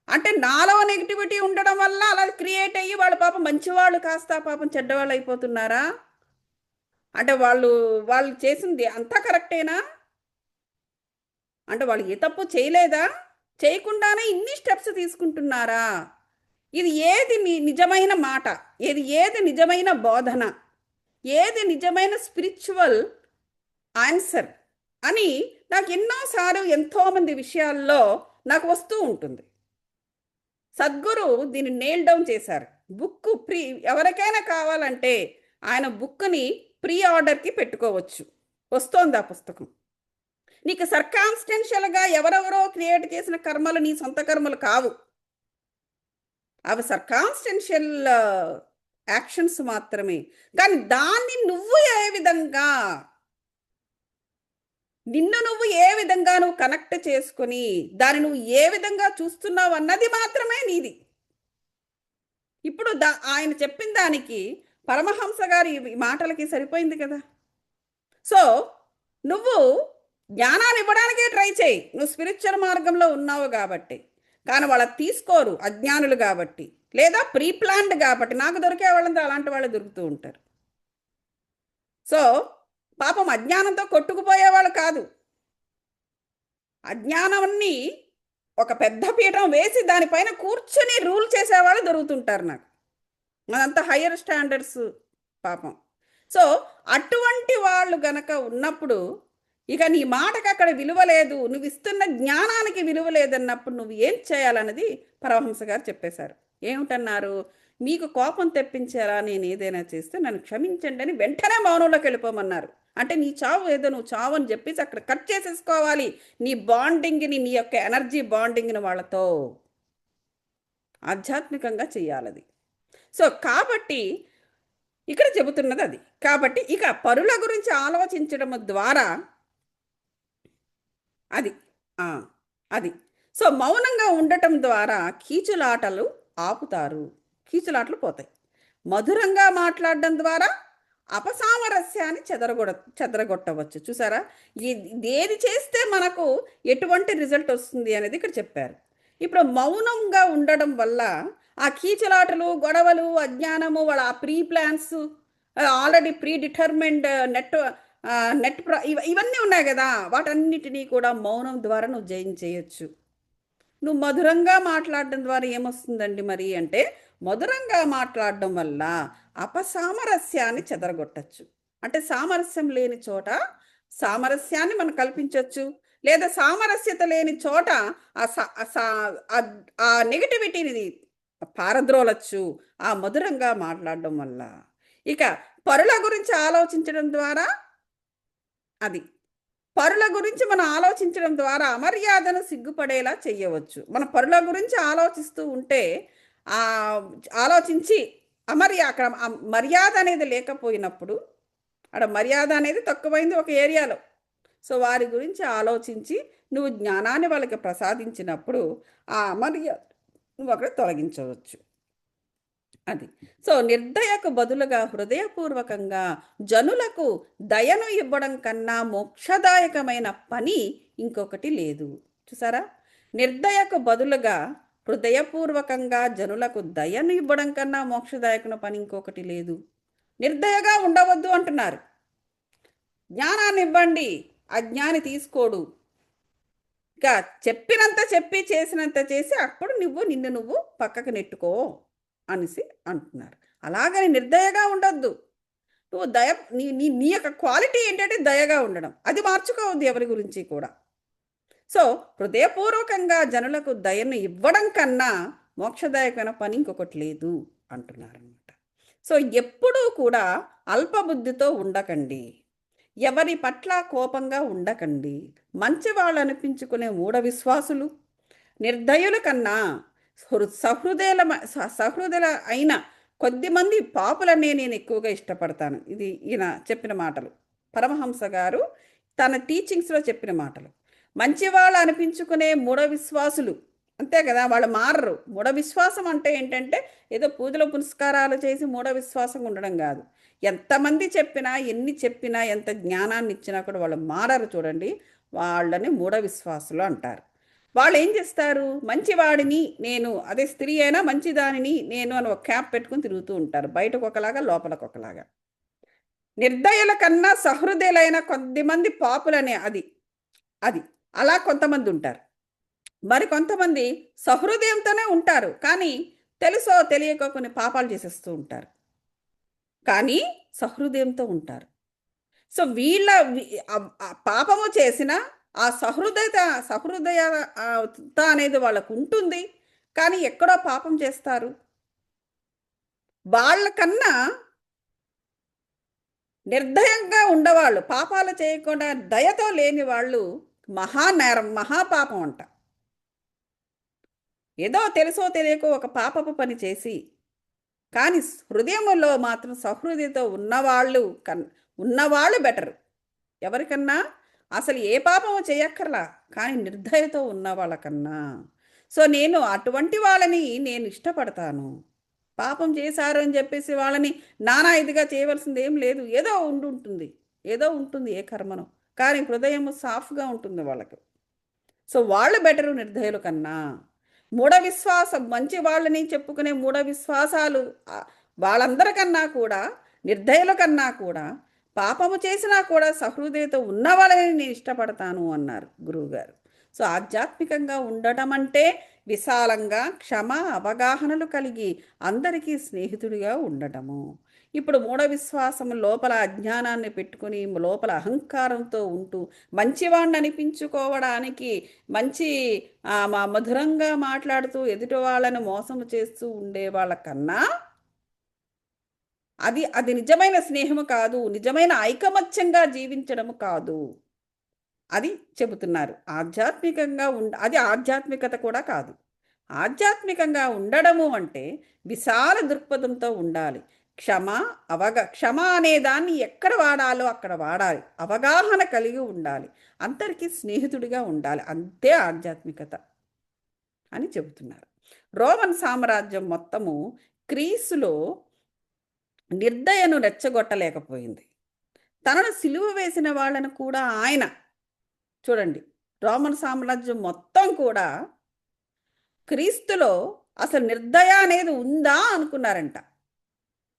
అంటే నాలో నెగిటివిటీ ఉండడం వల్ల అలా క్రియేట్ అయ్యి వాళ్ళు పాపం మంచివాళ్ళు కాస్త పాపం చెడ్డవాళ్ళు అయిపోతున్నారా? అంటే వాళ్ళు చేసింది అంతా కరెక్టేనా? అంటే వాళ్ళు ఏ తప్పు చేయలేదా? చేయకుండానే ఇన్ని స్టెప్స్ తీసుకుంటున్నారా? ఇది ఏది నిజమైన మాట? ఏది నిజమైన బోధన? ఏది నిజమైన స్పిరిచువల్ ఆన్సర్ అని నాకు ఎన్నోసార్లు ఎంతోమంది విషయాల్లో నాకు వస్తూ ఉంటుంది. సద్గురు దీన్ని నెయిల్ డౌన్ చేశారు. బుక్ ఎవరికైనా కావాలంటే ఆయన బుక్ని ప్రీ ఆర్డర్కి పెట్టుకోవచ్చు. వస్తోంది ఆ పుస్తకం. నీకు సర్కాన్స్టెన్షియల్గా ఎవరెవరో క్రియేట్ చేసిన కర్మలు నీ సొంత కర్మలు కావు. అవి సర్కాన్స్టెన్షియల్ యాక్షన్స్ మాత్రమే. కానీ దాన్ని నువ్వు ఏ విధంగా నువ్వు కనెక్ట్ చేసుకొని దాన్ని నువ్వు ఏ విధంగా చూస్తున్నావు అన్నది మాత్రమే నీది. ఇప్పుడు ఆయన చెప్పిన దానికి పరమహంస గారి ఈ మాటలకి సరిపోయింది కదా. సో నువ్వు జ్ఞానాన్ని ఇవ్వడానికే ట్రై చేయి, నువ్వు స్పిరిచువల్ మార్గంలో ఉన్నావు కాబట్టి. కానీ వాళ్ళకి తీసుకోరు, అజ్ఞానులు కాబట్టి, లేదా ప్రీ ప్లాన్డ్ కాబట్టి. నాకు దొరికే వాళ్ళంతా అలాంటి వాళ్ళు దొరుకుతూ ఉంటారు. సో పాపం అజ్ఞానంతో కొట్టుకుపోయేవాళ్ళు కాదు, అజ్ఞానాన్ని ఒక పెద్ద పీఠం వేసి దానిపైన కూర్చొని రూల్ చేసేవాళ్ళు దొరుకుతుంటారు నాకు. అదంతా హయ్యర్ స్టాండర్డ్స్ పాపం. సో అటువంటి వాళ్ళు గనక ఉన్నప్పుడు ఇక నీ మాటకు అక్కడ విలువ లేదు, నువ్వు ఇస్తున్న జ్ఞానానికి విలువ లేదన్నప్పుడు నువ్వు ఏం చేయాలన్నది పరమహంస గారు చెప్పేశారు. ఏమిటన్నారు? మీకు కోపం తెప్పించారా నేను ఏదైనా చేస్తే నన్ను క్షమించండి అని వెంటనే మౌనంలోకి వెళ్ళిపోమన్నారు. అంటే నీ చావు ఏదో నువ్వు చావు అని చెప్పేసి అక్కడ కట్ చేసేసుకోవాలి నీ బాండింగ్ని, నీ యొక్క ఎనర్జీ బాండింగ్ని వాళ్ళతో ఆధ్యాత్మికంగా చెయ్యాలది. సో కాబట్టి ఇక్కడ చెబుతున్నది అది. కాబట్టి ఇక పరుల గురించి ఆలోచించడం ద్వారా అది అది సో మౌనంగా ఉండటం ద్వారా కీచులాటలు ఆపుతారు, కీచులాటలు పోతాయి. మధురంగా మాట్లాడడం ద్వారా అపసామరస్యాన్ని చెదరగొట్టవచ్చు. చూసారా, ఏది చేస్తే మనకు ఎటువంటి రిజల్ట్ వస్తుంది అనేది ఇక్కడ చెప్పారు. ఇప్పుడు మౌనంగా ఉండడం వల్ల ఆ కీచులాటలు, గొడవలు, అజ్ఞానము, వాళ్ళ ఆ pre plans, already pre determined net ఇవన్నీ ఉన్నాయి కదా, వాటన్నిటినీ కూడా మౌనం ద్వారా నువ్వు జయించేయచ్చు. నువ్వు మధురంగా మాట్లాడడం ద్వారా ఏమొస్తుందండి మరి అంటే, మధురంగా మాట్లాడడం వల్ల అపసామరస్యాన్ని చెదరగొట్టచ్చు. అంటే సామరస్యం లేని చోట సామరస్యాన్ని మనం కల్పించవచ్చు, లేదా సామరస్యత లేని చోట ఆ నెగటివిటీని పారద్రోలచ్చు ఆ మధురంగా మాట్లాడడం వల్ల. ఇక పరుల గురించి ఆలోచించడం ద్వారా అది పరుల గురించి మనం ఆలోచించడం ద్వారా అమర్యాదను సిగ్గుపడేలా చెయ్యవచ్చు. మన పరుల గురించి ఆలోచిస్తూ ఉంటే ఆలోచించి అక్కడ మర్యాద అనేది లేకపోయినప్పుడు, అక్కడ మర్యాద అనేది తక్కువైంది ఒక ఏరియాలో. సో వారి గురించి ఆలోచించి నువ్వు జ్ఞానాన్ని వాళ్ళకి ప్రసాదించినప్పుడు ఆ అమర్యాద నువ్వు అక్కడ తొలగించవచ్చు. అది సో నిర్దయకు బదులుగా హృదయపూర్వకంగా జనులకు దయను ఇవ్వడం కన్నా మోక్షదాయకమైన పని ఇంకొకటి లేదు. చూసారా, నిర్దయకు బదులుగా హృదయపూర్వకంగా జనులకు దయను ఇవ్వడం కన్నా మోక్షదాయకమైన పని ఇంకొకటి లేదు. నిర్దయగా ఉండవద్దు అంటున్నారు. జ్ఞానాన్ని ఇవ్వండి, అజ్ఞాని తీసుకోడు. ఇక చెప్పినంత చెప్పి చేసినంత చేసి అప్పుడు నిన్ను నువ్వు పక్కకు నెట్టుకో అనేసి అంటున్నారు. అలాగని నిర్దయగా ఉండొద్దు. నువ్వు నీ యొక్క క్వాలిటీ ఏంటంటే దయగా ఉండడం, అది మార్చుకోవద్దు ఎవరి గురించి కూడా. సో హృదయపూర్వకంగా జనులకు దయను ఇవ్వడం కన్నా మోక్షదాయకమైన పని ఇంకొకటి లేదు అంటున్నారు అనమాట. సో ఎప్పుడూ కూడా అల్పబుద్ధితో ఉండకండి, ఎవరి పట్ల కోపంగా ఉండకండి. మంచి వాళ్ళు అనిపించుకునే మూఢ విశ్వాసులు, నిర్దయుల కన్నా సహృదయుల అయిన కొద్దిమంది పాపులనే నేను ఎక్కువగా ఇష్టపడతాను. ఇది ఈయన చెప్పిన మాటలు, పరమహంస గారు తన టీచింగ్స్లో చెప్పిన మాటలు. మంచివాళ్ళు అనిపించుకునే మూఢ విశ్వాసులు అంతే కదా, వాళ్ళు మారరు. మూఢ విశ్వాసం అంటే ఏంటంటే ఏదో పూజలు పునస్కారాలు చేసి మూఢ విశ్వాసంగా ఉండడం కాదు. ఎంతమంది చెప్పినా, ఎన్ని చెప్పినా, ఎంత జ్ఞానాన్ని ఇచ్చినా కూడా వాళ్ళు మారరు. చూడండి, వాళ్ళని మూఢ విశ్వాసులు అంటారు. వాళ్ళు ఏం చేస్తారు, మంచివాడిని నేను, అదే స్త్రీ అయినా మంచిదానిని నేను అని ఒక క్యాప్ పెట్టుకుని తిరుగుతూ ఉంటారు, బయటకు ఒకలాగా లోపలకు ఒకలాగా. నిర్దయుల కన్నా సహృదయులైన కొద్దిమంది పాపులనే అది అది అలా కొంతమంది ఉంటారు. మరి కొంతమంది సహృదయంతోనే ఉంటారు, కానీ తెలుసో తెలియక కొన్ని పాపాలు చేసేస్తూ ఉంటారు, కానీ సహృదయంతో ఉంటారు. సో వీళ్ళ పాపము చేసిన ఆ సహృదయత అనేది వాళ్ళకు ఉంటుంది, కానీ ఎక్కడో పాపం చేస్తారు. వాళ్ళకన్నా నిర్దయంగా ఉండేవాళ్ళు, పాపాలు చేయకుండా దయతో లేని వాళ్ళు మహానేరం, మహాపాపం అంట. ఏదో తెలుసో తెలియకో ఒక పాపపు పని చేసి, కానీ హృదయంలో మాత్రం సహృదయతో ఉన్నవాళ్ళు బెటరు ఎవరికన్నా. అసలు ఏ పాపము చేయక్కర్లా, కానీ నిర్దయతో ఉన్న వాళ్ళకన్నా. సో నేను అటువంటి వాళ్ళని నేను ఇష్టపడతాను. పాపం చేశారు అని చెప్పేసి వాళ్ళని నానా ఇదిగా చేయవలసింది ఏం లేదు. ఏదో ఉండుంటుంది. ఏదో ఉంటుంది ఏ కర్మనో. కానీ హృదయం సాఫ్‌గా ఉంటుంది వాళ్ళకి. సో, వాళ్ళు బెటరు నిర్దయుల కన్నా. మూఢ విశ్వాసం మంచి వాళ్ళని చెప్పుకునే మూఢ విశ్వాసాలు వాళ్ళందరికన్నా కూడా, నిర్దయుల కన్నా కూడా, పాపము చేసినా కూడా సహృదయత ఉన్న వాళ్ళని నేను ఇష్టపడతాను అన్నారు గురువుగారు. సో, ఆధ్యాత్మికంగా ఉండటం అంటే విశాలంగా క్షమ, అవగాహనలు కలిగి అందరికీ స్నేహితుడిగా ఉండటము. ఇప్పుడు మూఢ విశ్వాసం లోపల అజ్ఞానాన్ని పెట్టుకొని లోపల అహంకారంతో ఉంటూ మంచివాణ్ణి అనిపించుకోవడానికి మంచి మధురంగా మాట్లాడుతూ ఎదుటి వాళ్ళని మోసం చేస్తూ ఉండే వాళ్ళకన్నా అది అది నిజమైన స్నేహము కాదు, నిజమైన ఐకమత్యంగా జీవించడము కాదు అది చెబుతున్నారు. ఆధ్యాత్మికంగా అది ఆధ్యాత్మికత కూడా కాదు. ఆధ్యాత్మికంగా ఉండడము అంటే విశాల దృక్పథంతో ఉండాలి. క్షమ, క్షమ అనే దాన్ని ఎక్కడ వాడాలో అక్కడ వాడాలి. అవగాహన కలిగి ఉండాలి. అందరికీ స్నేహితుడిగా ఉండాలి. అంతే ఆధ్యాత్మికత అని చెబుతున్నారు. రోమన్ సామ్రాజ్యం మొత్తము క్రీస్తులో నిర్దయను రెచ్చగొట్టలేకపోయింది. తనను సిలువ వేసిన వాళ్ళను కూడా ఆయన చూడండి, రోమన్ సామ్రాజ్యం మొత్తం కూడా క్రీస్తులో అసలు నిర్దయ అనేది ఉందా అనుకున్నారంట.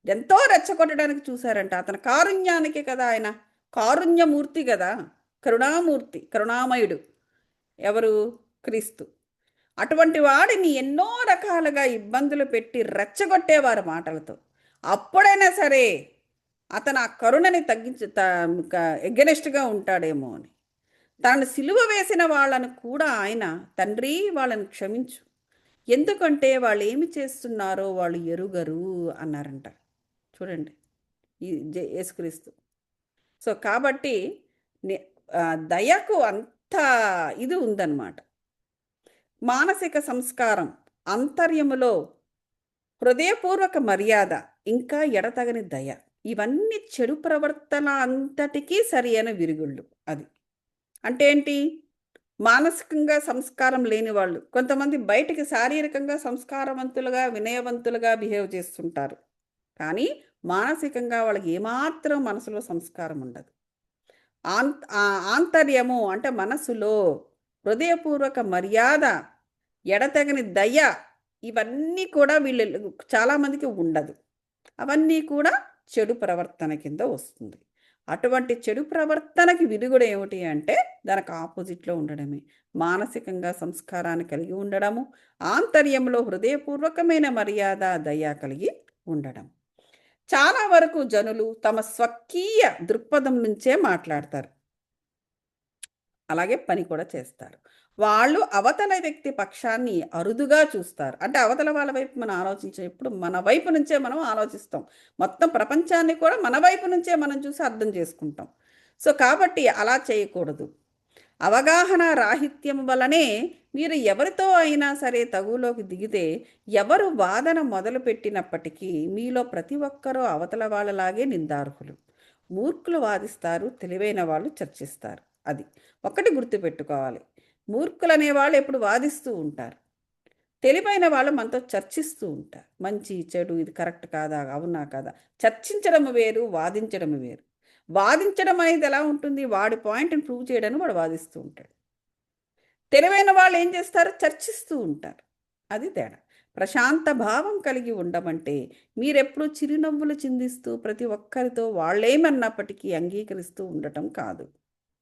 ఎంతో రెచ్చగొట్టడానికి చూశారంట. అతని కారుణ్యానికి కదా ఆయన కారుణ్యమూర్తి కదా, కరుణామూర్తి, కరుణామయుడు ఎవరు? క్రీస్తు. అటువంటి వాడిని ఎన్నో రకాలుగా ఇబ్బందులు పెట్టి రెచ్చగొట్టేవారు మాటలతో. అప్పుడైనా సరే అతను ఆ కరుణని తగ్గించి ఎగనెస్ట్గా ఉంటాడేమో అని తనను సిలువ వేసిన వాళ్ళను కూడా ఆయన తండ్రి వాళ్ళని క్షమించు, ఎందుకంటే వాళ్ళు ఏమి చేస్తున్నారో వాళ్ళు ఎరుగరు అన్నారంట. చూడండి ఈ యేసుక్రీస్తు. సో కాబట్టి దయకు అంత ఇది ఉందన్నమాట. మానసిక సంస్కారం, అంతర్యములో హృదయపూర్వక మర్యాద, ఇంకా ఎడతగని దయ, ఇవన్నీ చెడు ప్రవర్తన అంతటికీ సరి అయిన విరుగుళ్ళు. అది అంటే ఏంటి? మానసికంగా సంస్కారం లేని వాళ్ళు కొంతమంది బయటికి శారీరకంగా సంస్కారవంతులుగా వినయవంతులుగా బిహేవ్ చేస్తుంటారు. కానీ మానసికంగా వాళ్ళకి ఏమాత్రం మనసులో సంస్కారం ఉండదు. ఆంతర్యము అంటే మనసులో హృదయపూర్వక మర్యాద, ఎడతెగని దయ, ఇవన్నీ కూడా వీళ్ళు చాలామందికి ఉండదు. అవన్నీ కూడా చెడు ప్రవర్తన కింద వస్తుంది. అటువంటి చెడు ప్రవర్తనకి విరుగుడు ఏమిటి అంటే దానికి ఆపోజిట్లో ఉండడమే. మానసికంగా సంస్కారాన్ని కలిగి ఉండడము, ఆంతర్యంలో హృదయపూర్వకమైన మర్యాద, దయ కలిగి ఉండడం. చాలా వరకు జనులు తమ స్వకీయ దృక్పథం నుంచే మాట్లాడతారు, అలాగే పని కూడా చేస్తారు. వాళ్ళు అవతల వ్యక్తి పక్షాన్ని అరుదుగా చూస్తారు. అంటే అవతల వాళ్ళ వైపు మనం ఆలోచించేప్పుడు మన వైపు నుంచే మనం ఆలోచిస్తాం. మొత్తం ప్రపంచాన్ని కూడా మన వైపు నుంచే మనం చూసి అర్థం చేసుకుంటాం. సో కాబట్టి అలా చేయకూడదు. అవగాహన రాహిత్యం వలనే మీరు ఎవరితో అయినా సరే తగులోకి దిగితే, ఎవరు వాదన మొదలుపెట్టినప్పటికీ మీలో ప్రతి ఒక్కరూ అవతల వాళ్ళలాగే నిందార్హులు. మూర్ఖులు వాదిస్తారు, తెలివైన వాళ్ళు చర్చిస్తారు. అది ఒకటి గుర్తుపెట్టుకోవాలి. మూర్ఖులు అనేవాళ్ళు ఎప్పుడు వాదిస్తూ ఉంటారు, తెలివైన వాళ్ళు మనతో చర్చిస్తూ ఉంటారు. మంచి చెడు, ఇది కరెక్ట్ కాదా, అవునా కాదా. చర్చించడం వేరు, వాదించడం వేరు. వాదించడం అనేది ఎలా ఉంటుంది? వాడి పాయింట్ని ప్రూవ్ చేయడానికి వాడు వాదిస్తూ ఉంటాడు. తెలివైన వాళ్ళు ఏం చేస్తారు? చర్చిస్తూ ఉంటారు. అది తేడా. ప్రశాంత భావం కలిగి ఉండమంటే మీరెప్పుడు చిరునవ్వులు చిందిస్తూ ప్రతి ఒక్కరితో వాళ్ళేమన్నప్పటికీ అంగీకరిస్తూ ఉండటం కాదు.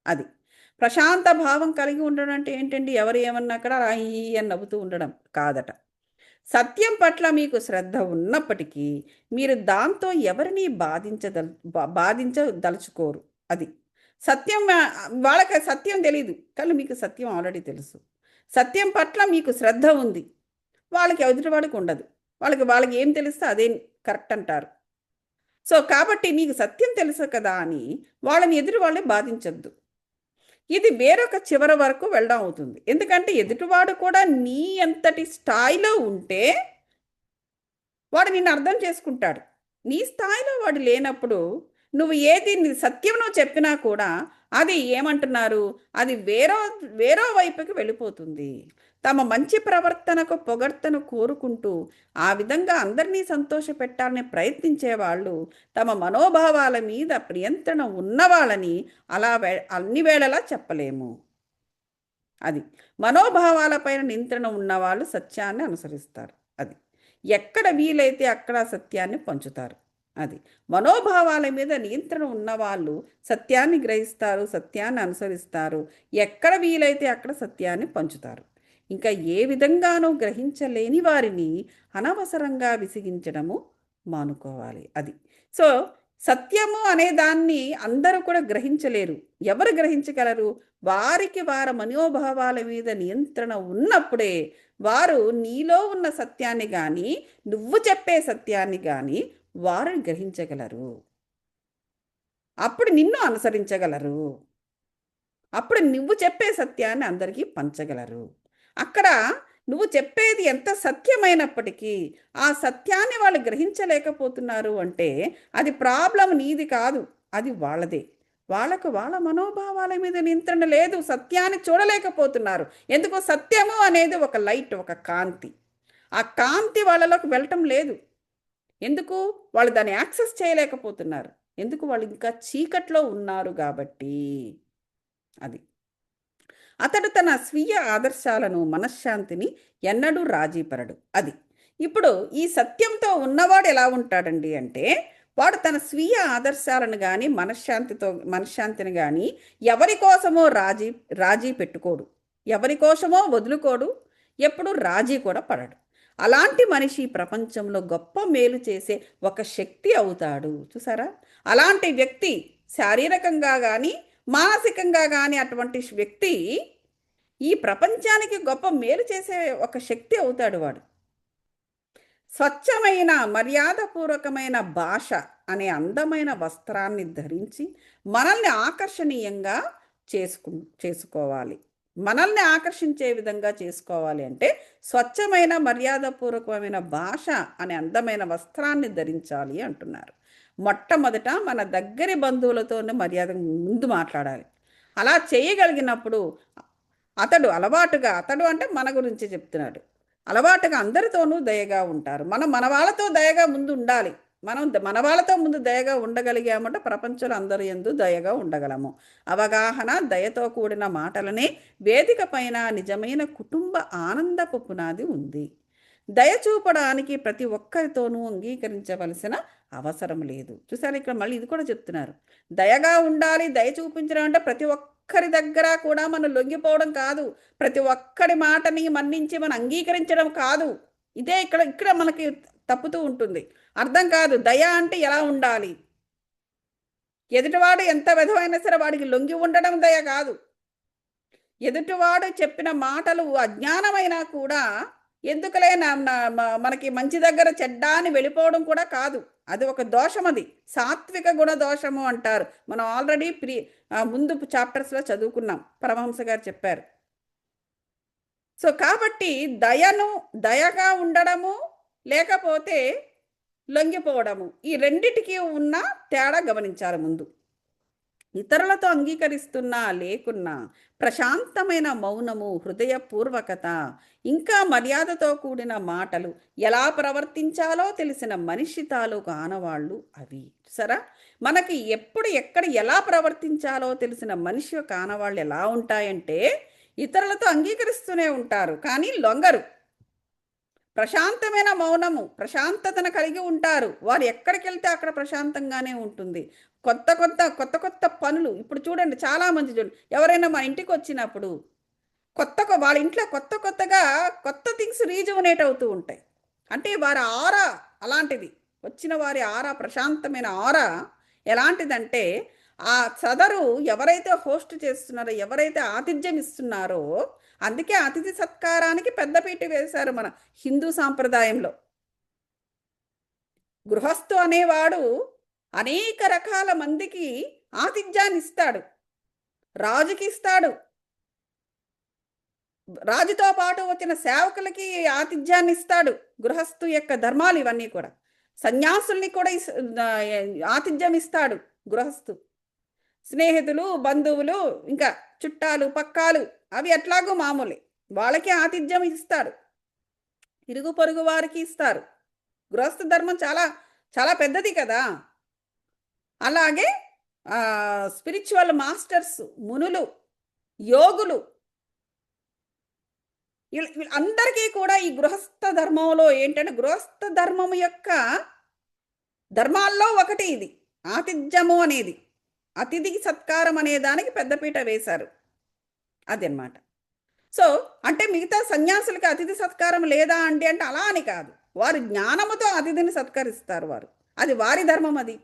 అది ప్రశాంత భావం కలిగి ఉండడం అంటే ఏంటండి? ఎవరు ఏమన్నా అక్కడ ఈ అని నవ్వుతూ ఉండడం కాదట. సత్యం పట్ల మీకు శ్రద్ధ ఉన్నప్పటికీ మీరు దాంతో ఎవరిని బాధించదలుచుకోరు. అది సత్యం. వాళ్ళకి సత్యం తెలీదు, కానీ మీకు సత్యం ఆల్రెడీ తెలుసు. సత్యం పట్ల మీకు శ్రద్ధ ఉంది, వాళ్ళకి ఎదుటివాడికి ఉండదు. వాళ్ళకి ఏం తెలిస్తే అదే కరెక్ట్ అంటారు. సో కాబట్టి నీకు సత్యం తెలుసు కదా అని వాళ్ళని ఎదురు వాళ్ళని బాధించద్దు. ఇది వేరొక చివరి వరకు వెళ్ళడం అవుతుంది. ఎందుకంటే ఎదుటివాడు కూడా నీ అంతటి స్థాయిలో ఉంటే వాడు నిన్ను అర్థం చేసుకుంటాడు. నీ స్థాయిలో వాడు లేనప్పుడు నువ్వు ఏది సత్యం నువ్వు చెప్పినా కూడా అది ఏమంటున్నారు, అది వేరో వైపుకి వెళ్ళిపోతుంది. తమ మంచి ప్రవర్తనకు పొగడ్తను కోరుకుంటూ ఆ విధంగా అందరినీ సంతోషపెట్టాలని ప్రయత్నించే వాళ్ళు తమ మనోభావాల మీద నియంత్రణ ఉన్నవాళ్ళని అన్ని వేళలా చెప్పలేము. అది మనోభావాలపైన నియంత్రణ ఉన్నవాళ్ళు సత్యాన్ని అనుసరిస్తారు. అది ఎక్కడ వీలైతే అక్కడ సత్యాన్ని పంచుతారు. అది మనోభావాల మీద నియంత్రణ ఉన్నవాళ్ళు సత్యాన్ని గ్రహిస్తారు, సత్యాన్ని అనుసరిస్తారు. ఎక్కడ వీలైతే అక్కడ సత్యాన్ని పంచుతారు. ఇంకా ఏ విధంగానూ గ్రహించలేని వారిని అనవసరంగా విసిగించడము మానుకోవాలి. అది సో సత్యము అనే దాన్ని అందరూ కూడా గ్రహించలేరు. ఎవరు గ్రహించగలరు? వారికి వారి మనోభావాల మీద నియంత్రణ ఉన్నప్పుడే వారు నీలో ఉన్న సత్యాన్ని కానీ నువ్వు చెప్పే సత్యాన్ని కానీ వారు గ్రహించగలరు. అప్పుడు నిన్ను అనుసరించగలరు. అప్పుడు నువ్వు చెప్పే సత్యాన్ని అందరికీ పంచగలరు. అక్కడ నువ్వు చెప్పేది ఎంత సత్యమైనప్పటికీ ఆ సత్యాన్ని వాళ్ళు గ్రహించలేకపోతున్నారు అంటే అది ప్రాబ్లం నీది కాదు, అది వాళ్ళదే. వాళ్ళకు వాళ్ళ మనోభావాల మీద నియంత్రణ లేదు, సత్యాన్ని చూడలేకపోతున్నారు. ఎందుకు? సత్యము అనేది ఒక లైట్, ఒక కాంతి. ఆ కాంతి వాళ్ళలోకి వెళ్ళటం లేదు. ఎందుకు? వాళ్ళు దాన్ని యాక్సెస్ చేయలేకపోతున్నారు. ఎందుకు? వాళ్ళు ఇంకా చీకట్లో ఉన్నారు కాబట్టి. అది అతడు తన స్వీయ ఆదర్శాలను మనశ్శాంతిని ఎన్నడూ రాజీపరడు. అది ఇప్పుడు ఈ సత్యంతో ఉన్నవాడు ఎలా ఉంటాడండి అంటే వాడు తన స్వీయ ఆదర్శాలను కానీ మనశ్శాంతిని కానీ ఎవరి కోసమో రాజీ పెట్టుకోడు, ఎవరి కోసమో వదులుకోడు, ఎప్పుడు రాజీ కూడా పడడు. అలాంటి మనిషి ప్రపంచంలో గొప్ప మేలు చేసే ఒక శక్తి అవుతాడు. చూసారా? అలాంటి వ్యక్తి శారీరకంగా కానీ మానసికంగా కానీ అటువంటి వ్యక్తి ఈ ప్రపంచానికి గొప్ప మేలు చేసే ఒక శక్తి అవుతాడు వాడు. స్వచ్ఛమైన మర్యాదపూర్వకమైన భాష అనే అందమైన వస్త్రాన్ని ధరించి మనల్ని ఆకర్షణీయంగా చేసుకోవాలి. మనల్ని ఆకర్షించే విధంగా చేసుకోవాలి అంటే స్వచ్ఛమైన మర్యాదపూర్వకమైన భాష అనే అందమైన వస్త్రాన్ని ధరించాలి అంటున్నారు. మొట్టమొదట మన దగ్గరి బంధువులతోనే మర్యాద ముందు మాట్లాడాలి. అలా చేయగలిగినప్పుడు అతడు అంటే మన గురించి చెప్తున్నాడు, అలవాటుగా అందరితోనూ దయగా ఉంటారు. మనం మన వాళ్ళతో దయగా ముందు ఉండాలి. మనం మన వాళ్ళతో ముందు దయగా ఉండగలిగామంటే ప్రపంచంలో అందరి యందు దయగా ఉండగలము. అవగాహన, దయతో కూడిన మాటలనే వేదిక పైన నిజమైన కుటుంబ ఆనందపు పునాది ఉంది. దయ చూపడానికి ప్రతి ఒక్కరితోనూ అంగీకరించవలసిన అవసరం లేదు. చూసారు? ఇక్కడ మళ్ళీ ఇది కూడా చెప్తున్నారు, దయగా ఉండాలి, దయ చూపించడం అంటే ప్రతి ఒక్కరి దగ్గర కూడా మనం లొంగిపోవడం కాదు, ప్రతి ఒక్కరి మాటని మన్నించి మనం అంగీకరించడం కాదు. ఇదే ఇక్కడ మనకి తప్పుతూ ఉంటుంది, అర్థం కాదు. దయ అంటే ఎలా ఉండాలి? ఎదుటివాడు ఎంత విధమైనా సరే వాడికి లొంగి ఉండడం దయ కాదు. ఎదుటివాడు చెప్పిన మాటలు అజ్ఞానమైనా కూడా ఎందుకులే మనకి మంచి దగ్గర చెడ్డ అని వెళ్ళిపోవడం కూడా కాదు. అది ఒక దోషం, అది సాత్విక గుణ దోషము అంటారు. మనం ఆల్రెడీ ముందు చాప్టర్స్లో చదువుకున్నాం, పరమహంస గారు చెప్పారు. సో కాబట్టి దయగా ఉండడము లేకపోతే లొంగిపోవడము, ఈ రెండిటికి ఉన్న తేడా గమనించాలి ముందు. ఇతరులతో అంగీకరిస్తున్నా లేకున్నా ప్రశాంతమైన మౌనము, హృదయపూర్వకత, ఇంకా మర్యాదతో కూడిన మాటలు, ఎలా ప్రవర్తించాలో తెలిసిన మనిషి తాలూకు ఆనవాళ్ళు అవి. సరే, మనకి ఎప్పుడు ఎక్కడ ఎలా ప్రవర్తించాలో తెలిసిన మనిషి యొక్క ఆనవాళ్ళు ఎలా ఉంటాయంటే ఇతరులతో అంగీకరిస్తూనే ఉంటారు కానీ లొంగరు. ప్రశాంతమైన మౌనము, ప్రశాంతతను కలిగి ఉంటారు. వారు ఎక్కడికి వెళ్తే అక్కడ ప్రశాంతంగానే ఉంటుంది. కొత్త పనులు ఇప్పుడు చూడండి, చాలామంది చూడండి, ఎవరైనా మా ఇంటికి వచ్చినప్పుడు వాళ్ళ ఇంట్లో కొత్తగా కొత్త థింగ్స్ రీజువనేట్ అవుతూ ఉంటాయి. అంటే వారి ఆరా అలాంటిది. వచ్చిన వారి ఆరా, ప్రశాంతమైన ఆరా ఎలాంటిదంటే ఆ సదరు ఎవరైతే హోస్ట్ చేస్తున్నారో, ఎవరైతే ఆతిథ్యం ఇస్తున్నారో, అందుకే అతిథి సత్కారానికి పెద్దపీట వేశారు మన హిందూ సాంప్రదాయంలో. గృహస్థు అనేవాడు అనేక రకాల మందికి ఆతిథ్యాన్ని ఇస్తాడు, రాజుకి ఇస్తాడు, రాజుతో పాటు వచ్చిన సేవకులకి ఆతిథ్యాన్ని ఇస్తాడు. గృహస్థు యొక్క ధర్మాలు ఇవన్నీ కూడా. సన్యాసుల్ని కూడా ఆతిథ్యం ఇస్తాడు గృహస్థు. స్నేహితులు, బంధువులు, ఇంకా చుట్టాలు, పక్కాలు అవి ఎట్లాగో మామూలే. వాళ్ళకి ఆతిథ్యం ఇస్తారు. ఇరుగు పొరుగు వారికి ఇస్తారు. గృహస్థ ధర్మం చాలా చాలా పెద్దది కదా! అలాగే స్పిరిచువల్ మాస్టర్స్, మునులు, యోగులు వీళ్ళందరికీ కూడా ఈ గృహస్థ ధర్మంలో ఏంటంటే, గృహస్థ ధర్మం యొక్క ధర్మాల్లో ఒకటి ఇది. ఆతిథ్యము అనేది. అతిథికి సత్కారం అనే దానికి పెద్దపీట వేశారు. అదనమాట. సో, అంటే మిగతా సన్యాసులకి అతిథి సత్కారం లేదా అండి అంటే అలా అని కాదు. వారు జ్ఞానముతో అతిథిని సత్కరిస్తారు వారు. అది వారి ధర్మం అది.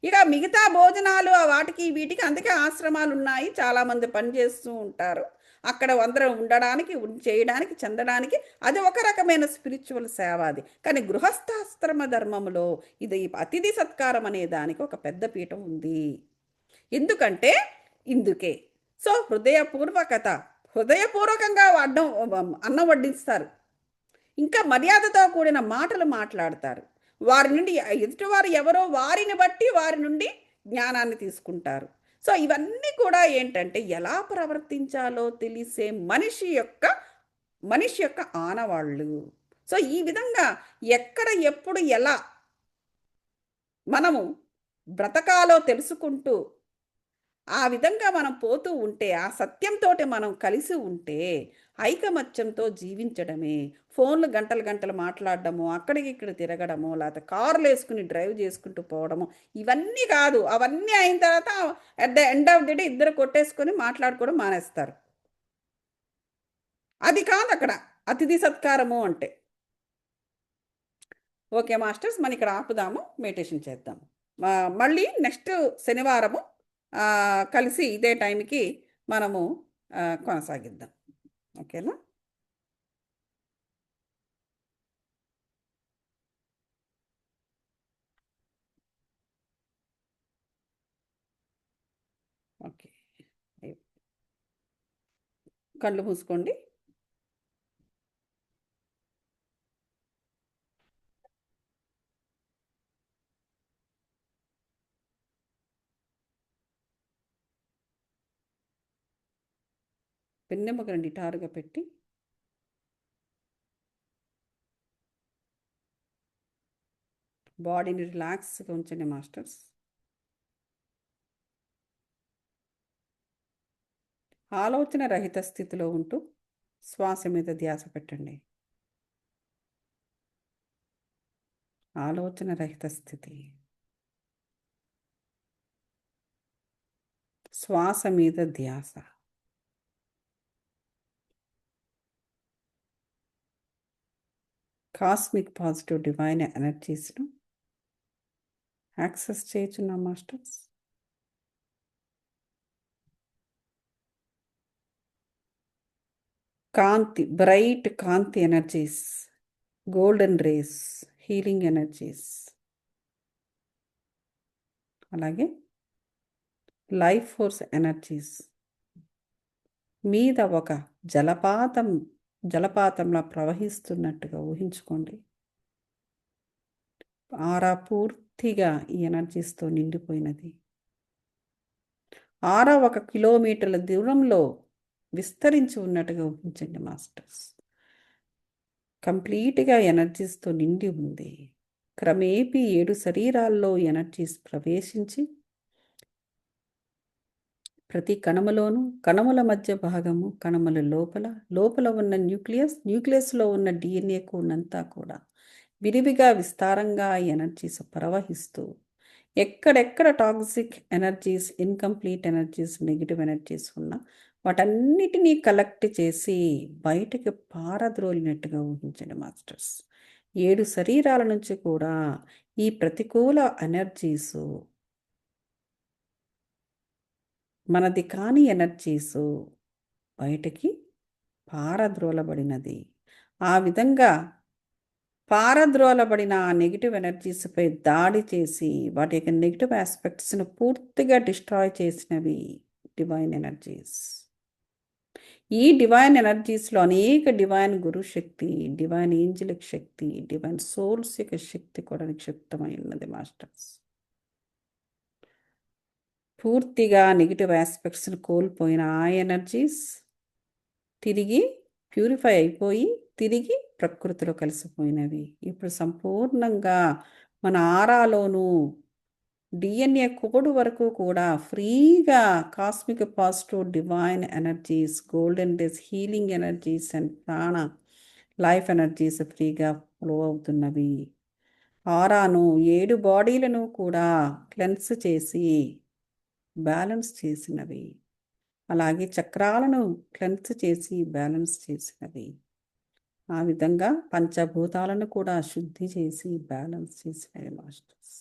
ఇక మిగతా భోజనాలు వాటికి వీటికి అందుకే ఆశ్రమాలు ఉన్నాయి. చాలామంది పనిచేస్తూ ఉంటారు. అక్కడ అందరం ఉండడానికి, చేయడానికి, చెందడానికి అది ఒక రకమైన స్పిరిచువల్ సేవ అది. కానీ గృహస్థాశ్రమ ధర్మంలో ఇది అతిథి సత్కారం అనే దానికి ఒక పెద్ద పీఠం ఉంది. ఎందుకంటే ఇందుకే. సో హృదయపూర్వకత, హృదయపూర్వకంగా అన్నం వడ్డిస్తారు. ఇంకా మర్యాదతో కూడిన మాటలు మాట్లాడతారు. వారి నుండి ఎదుటివారు ఎవరో వారిని బట్టి వారి నుండి జ్ఞానాన్ని తీసుకుంటారు. సో ఇవన్నీ కూడా ఏంటంటే ఎలా ప్రవర్తించాలో తెలిసే మనిషి యొక్క ఆనవాళ్ళు. సో ఈ విధంగా ఎక్కడ ఎప్పుడు ఎలా మనము బ్రతకాలో తెలుసుకుంటూ ఆ విధంగా మనం పోతూ ఉంటే, ఆ సత్యంతో మనం కలిసి ఉంటే ఐకమత్యంతో జీవించడమే. ఫోన్లు గంటలు గంటలు మాట్లాడడము, అక్కడికి ఇక్కడ తిరగడము, లేకపోతే కార్లు వేసుకుని డ్రైవ్ చేసుకుంటూ పోవడము, ఇవన్నీ కాదు. అవన్నీ అయిన తర్వాత at the end of the day ఇద్దరు కొట్టేసుకొని మాట్లాడుకోవడం మానేస్తారు. అది కాదు అక్కడ అతిథి సత్కారము అంటే. ఓకే మాస్టర్స్, మనం ఇక్కడ ఆపుదాము, మెడిటేషన్ చేద్దాము. మళ్ళీ నెక్స్ట్ శనివారము కలిసి ఇదే టైంకి మనము కొనసాగిద్దాం. ఓకేనా? ఓకే. కళ్ళు మూసుకోండి. వెన్నెముక నిటారుగా పెట్టి బాడీని రిలాక్స్గా ఉంచండి మాస్టర్స్. ఆలోచన రహిత స్థితిలో ఉంటూ శ్వాస మీద ధ్యాస పెట్టండి. ఆలోచన రహిత స్థితి, శ్వాస మీద ధ్యాస. కాస్మిక్ పాజిటివ్ డివైన్ ఎనర్జీస్ను యాక్సెస్ చేయుచున్నాం మాస్టర్స్. కాంతి, బ్రైట్ కాంతి energies, golden rays, healing energies, అలాగే లైఫ్ ఫోర్స్ ఎనర్జీస్ మీద ఒక జలపాతంలా ప్రవహిస్తున్నట్టుగా ఊహించుకోండి. ఆరా పూర్తిగా ఈ ఎనర్జీస్తో నిండిపోయినది. ఆరా 1 కిలోమీటర్ల దూరంలో విస్తరించి ఉన్నట్టుగా ఊహించండి మాస్టర్స్. కంప్లీట్గా ఎనర్జీస్తో నిండి ఉంది. క్రమేపీ 7 శరీరాల్లో ఎనర్జీస్ ప్రవేశించి ప్రతి కణములోనూ, కణముల మధ్య భాగము, కణముల లోపల ఉన్న న్యూక్లియస్లో ఉన్న DNA కోడ్నంతా కూడా విరివిగా విస్తారంగా ఎనర్జీస్ ప్రవహిస్తూ ఎక్కడెక్కడ toxic energies, incomplete energies, negative energies ఉన్నా వాటన్నిటినీ కలెక్ట్ చేసి బయటకు పారద్రోలినట్టుగా ఊహించండి మాస్టర్స్. 7 శరీరాల నుంచి కూడా ఈ ప్రతికూల ఎనర్జీసు, మనది కాని ఎనర్జీసు బయటికి పారద్రోలబడినది. ఆ విధంగా పారద్రోలబడిన ఆ నెగిటివ్ ఎనర్జీస్పై దాడి చేసి వాటి యొక్క నెగిటివ్ ఆస్పెక్ట్స్ను పూర్తిగా డిస్ట్రాయ్ చేసినవి డివైన్ ఎనర్జీస్. ఈ డివైన్ ఎనర్జీస్లో అనేక డివైన్ గురు శక్తి, డివైన్ ఏంజలిక్ శక్తి, డివైన్ సోల్స్ యొక్క శక్తి కూడా నిక్షిప్తమై ఉన్నది మాస్టర్స్. పూర్తిగా నెగిటివ్ ఆస్పెక్ట్స్ని కోల్పోయిన ఆ ఎనర్జీస్ తిరిగి ప్యూరిఫై అయిపోయి తిరిగి ప్రకృతిలో కలిసిపోయినవి. ఇప్పుడు సంపూర్ణంగా మన ఆరాలోనూ డిఎన్ఏ కోడ్ వరకు కూడా ఫ్రీగా cosmic positive divine energies, golden days healing energies and ప్రాణ లైఫ్ ఎనర్జీస్ ఫ్రీగా ఫ్లో అవుతున్నవి. ఆరాను 7 బాడీలను కూడా క్లెన్స్ చేసి బ్యాలెన్స్ చేసినవి. అలాగే చక్రాలను క్లెన్స్ చేసి బ్యాలెన్స్ చేసినవి. ఆ విధంగా పంచభూతాలను కూడా శుద్ధి చేసి బ్యాలెన్స్ చేసినవి masters.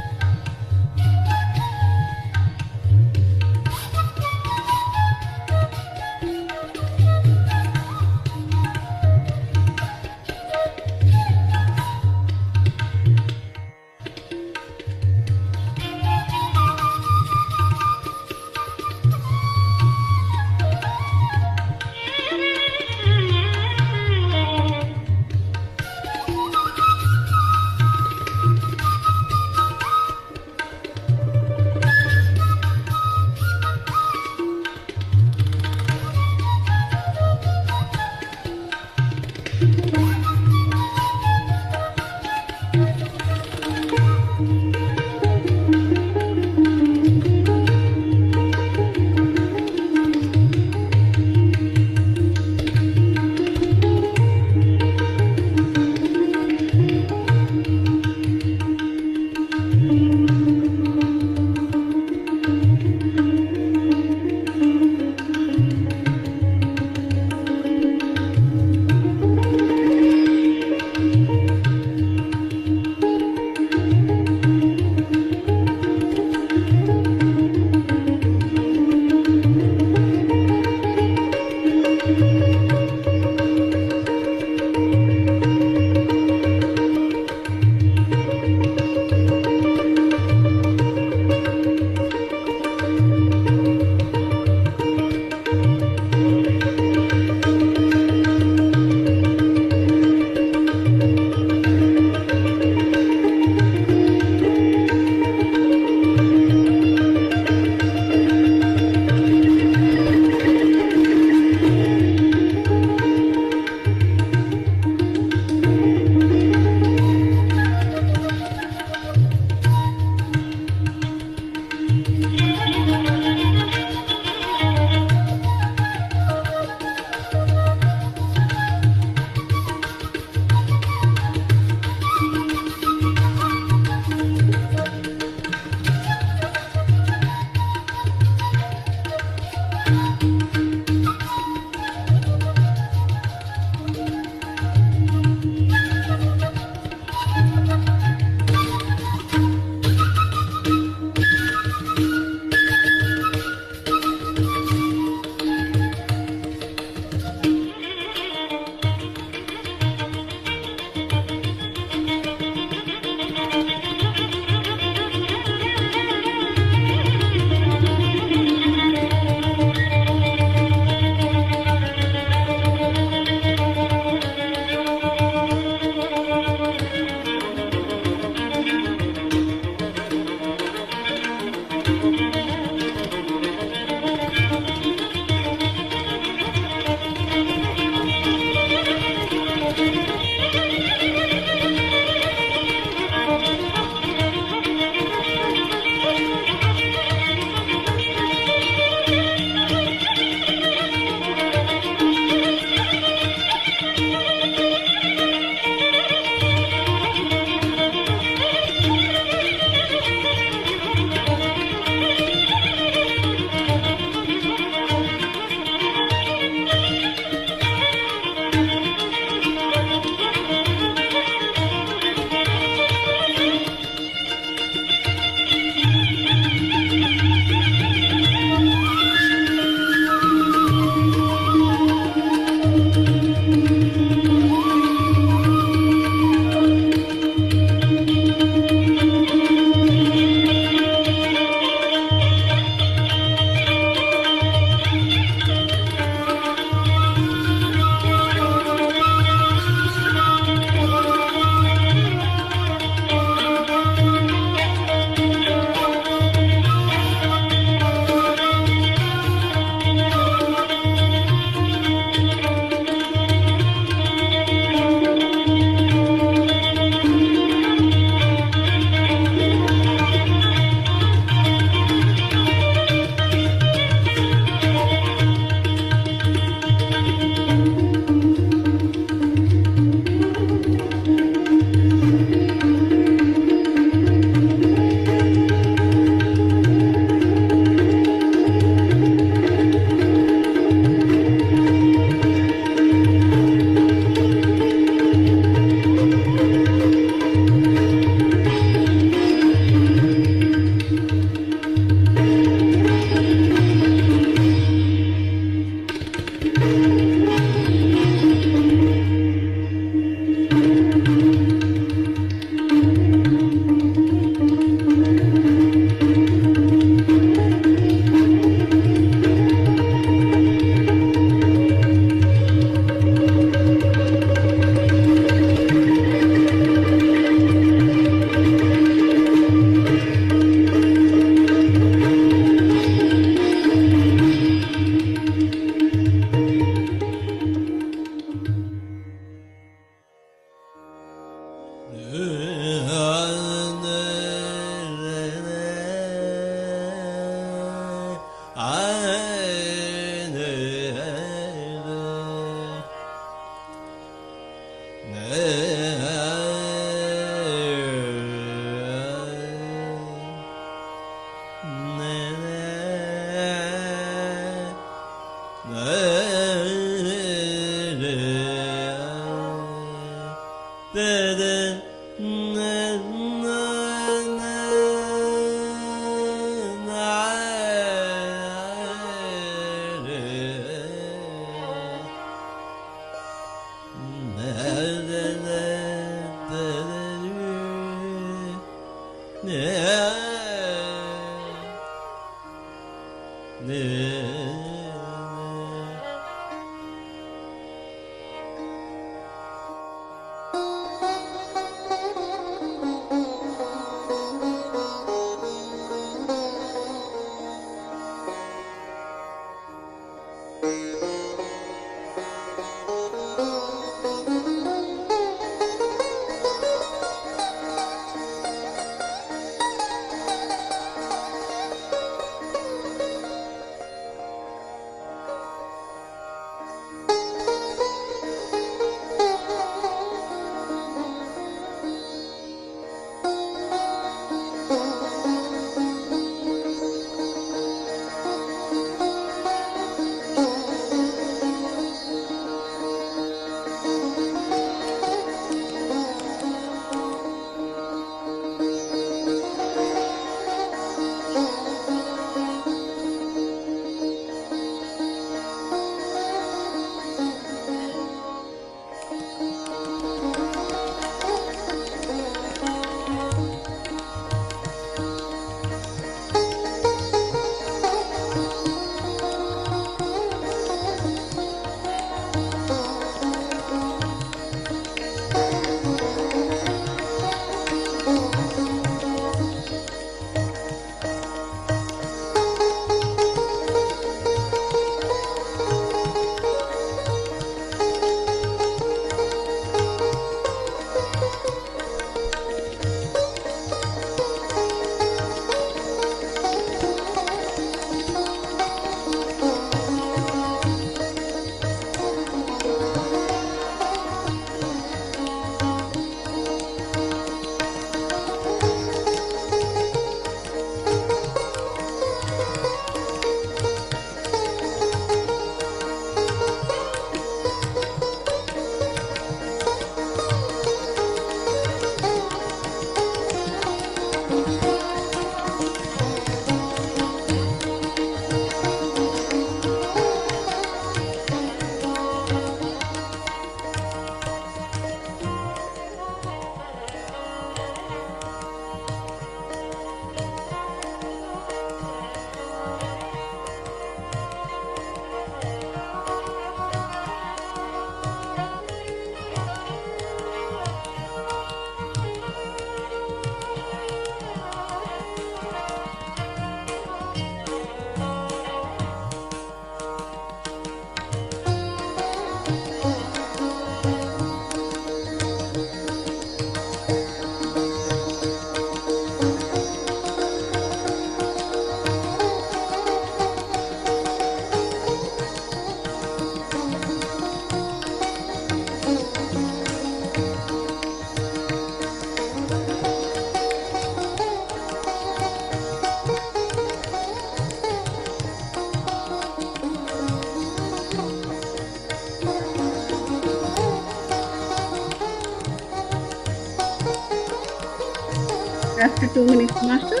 After 2 minutes, master.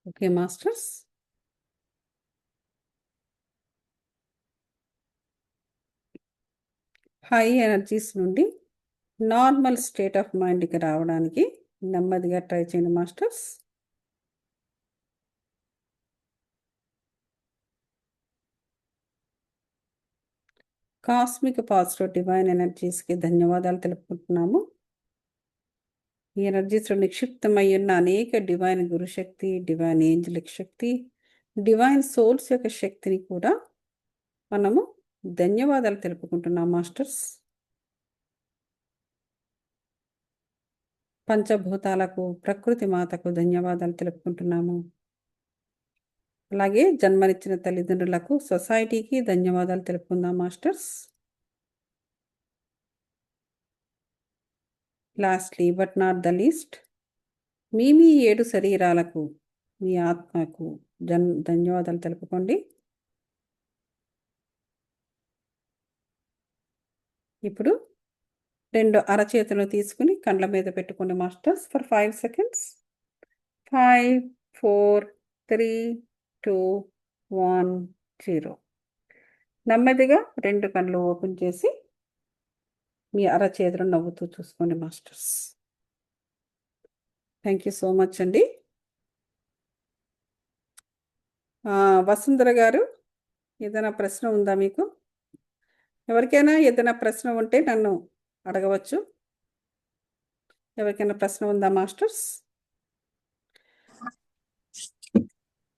Okay, masters. High energies నుండి నార్మల్ స్టేట్ ఆఫ్ మైండ్కి రావడానికి నెమ్మదిగా ట్రై చేయండి మాస్టర్స్. కాస్మిక్ పాజిటివ్ డివైన్ ఎనర్జీస్కి ధన్యవాదాలు తెలుపుకుంటున్నాము. ఈ ఎనర్జీస్లో నిక్షిప్తమై ఉన్న అనేక డివైన్ గురుశక్తి, డివైన్ ఏంజలిక్ శక్తి, డివైన్ సోల్స్ యొక్క శక్తిని కూడా మనము ధన్యవాదాలు తెలుపుకుంటున్నాం మాస్టర్స్. పంచభూతాలకు, ప్రకృతి మాతకు ధన్యవాదాలు తెలుపుకుంటున్నాము. అలాగే జన్మనిచ్చిన తల్లిదండ్రులకు, సొసైటీకి ధన్యవాదాలు తెలుపుకుందాం masters. Lastly but not the least, మీ 7 శరీరాలకు, మీ ఆత్మకు ధన్యవాదాలు తెలుపుకోండి. ఇప్పుడు 2 అరచేతులు తీసుకుని కండ్ల మీద పెట్టుకోండి మాస్టర్స్ ఫర్ 5 seconds. 5, 4, 3, 2, 1, 0. నెమ్మదిగా 2 కళ్ళు ఓపెన్ చేసి మీ అరచేతులు నవ్వుతూ చూసుకోండి masters. Thank you so much అండి. వసుంధర గారు, ఏదైనా ప్రశ్న ఉందా మీకు? ఎవరికైనా ఏదైనా ప్రశ్న ఉంటే నన్ను అడగవచ్చు. ఎవరికైనా ప్రశ్న ఉందా మాస్టర్స్?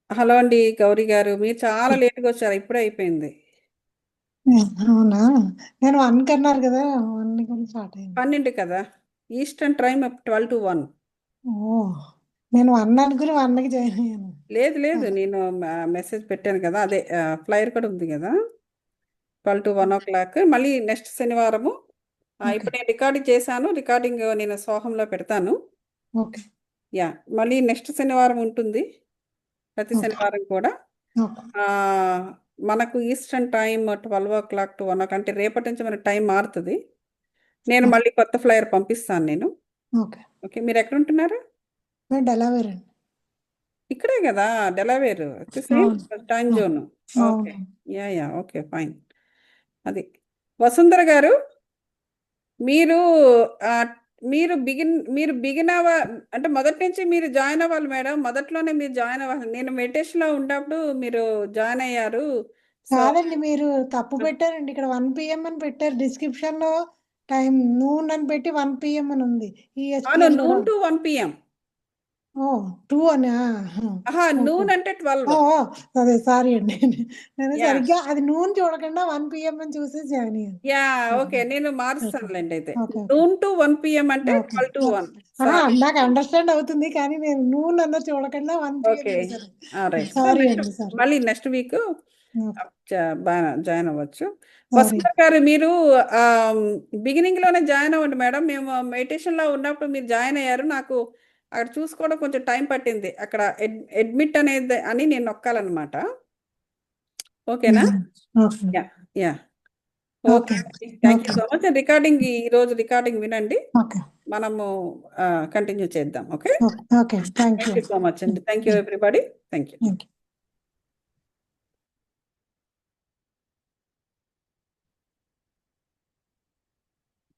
హలో అండి గౌరీ గారు, మీరు చాలా లేట్గా వచ్చారు, ఇప్పుడే అయిపోయింది. అవునా, నేను 1 అన్నారు కదా, 1 స్టార్ట్ అయింది. 12 కదా, ఈస్టర్న్ టైం 12 to 1. ఓ, నేను 1 అనుకుని 1కి జాయిన్ అయ్యాను. లేదు, నేను మెసేజ్ పెట్టాను కదా, అదే ఫ్లైర్ కూడా ఉంది కదా, 12 to 1 o'clock. మళ్ళీ నెక్స్ట్ శనివారము ఇప్పుడు నేను రికార్డింగ్ చేశాను, రికార్డింగ్ నేను సోహంలో పెడతాను. ఓకే, యా, మళ్ళీ నెక్స్ట్ శనివారం ఉంటుంది, ప్రతి శనివారం కూడా. మనకు eastern time 12 o'clock to 1 o'clock, అంటే రేపటి నుంచి మన టైం మారుతుంది. నేను మళ్ళీ కొత్త ఫ్లైర్ పంపిస్తాను నేను. ఓకే, మీరు ఎక్కడ ఉంటున్నారు? డెలావేర్ అండి. ఇక్కడే కదా, Delaware same time zone. Okay, yeah, okay, fine. అది వసుంధర గారు, మీరు మీరు బిగిన్ అంటే మొదటి నుంచి మీరు జాయిన్ అవ్వాలి మేడం, మొదట్లోనే మీరు జాయిన్ అవ్వాలి. నేను మెడిటేషన్లో ఉన్నప్పుడు మీరు జాయిన్ అయ్యారు. కాదండి, మీరు తప్పు పెట్టారండి. ఇక్కడ 1 PM అని పెట్టారు డిస్క్రిప్షన్ లో, టైం నూన్ అని పెట్టి 1 PM అని ఉంది. noon to 1 PM. ఓ 2 అనా? ఆహా, ఓకే. నూన్ అంటే 12. అదే సారీ అండి. నేను యా సరిగ్గా అది నూన్ చూడకుండా 1 PM అని చూసి జాయిన్ అయ్యాను. యా ఓకే, నేను ఓకే. మారుస్తానులేండి. అయితే ఓకే. నూన్ టు 1 PM అంటే ఓకే. 12 to 1. నాకు అండర్స్టాండ్ అవుతుంది కానీ నేను నూన్ అన్న చూడకుండా 1 PM ఓకే, చేశాను. రైట్. సో సారీ నెక్స్ట్ అండి. సారీ. మళ్ళీ నెక్స్ట్ వీక్ ఓకే. జాయిన్ అవ్వచ్చు. సారీ. వసుంధర గారు, మీరు బిగినింగ్ లోనే జాయిన్ అవ్వండి మేడం. మేము మెడిటేషన్ లో ఉన్నప్పుడు మీరు జాయిన్ అయ్యారు. నాకు అక్కడ చూసుకోవడం కొంచెం టైం పట్టింది. అక్కడ అడ్మిట్ అనేది అని నేను నొక్కాలన్నమాట. ఓకేనా? Okay. Yeah yeah okay. Okay, thank you okay. So much. Recording ఈ రోజు రికార్డింగ్ వినండి. ఓకే. మనము కంటిన్యూ చేద్దాం. Okay, okay. Thank thank you. You so much అండి. Thank you everybody. Thank you. Thank you.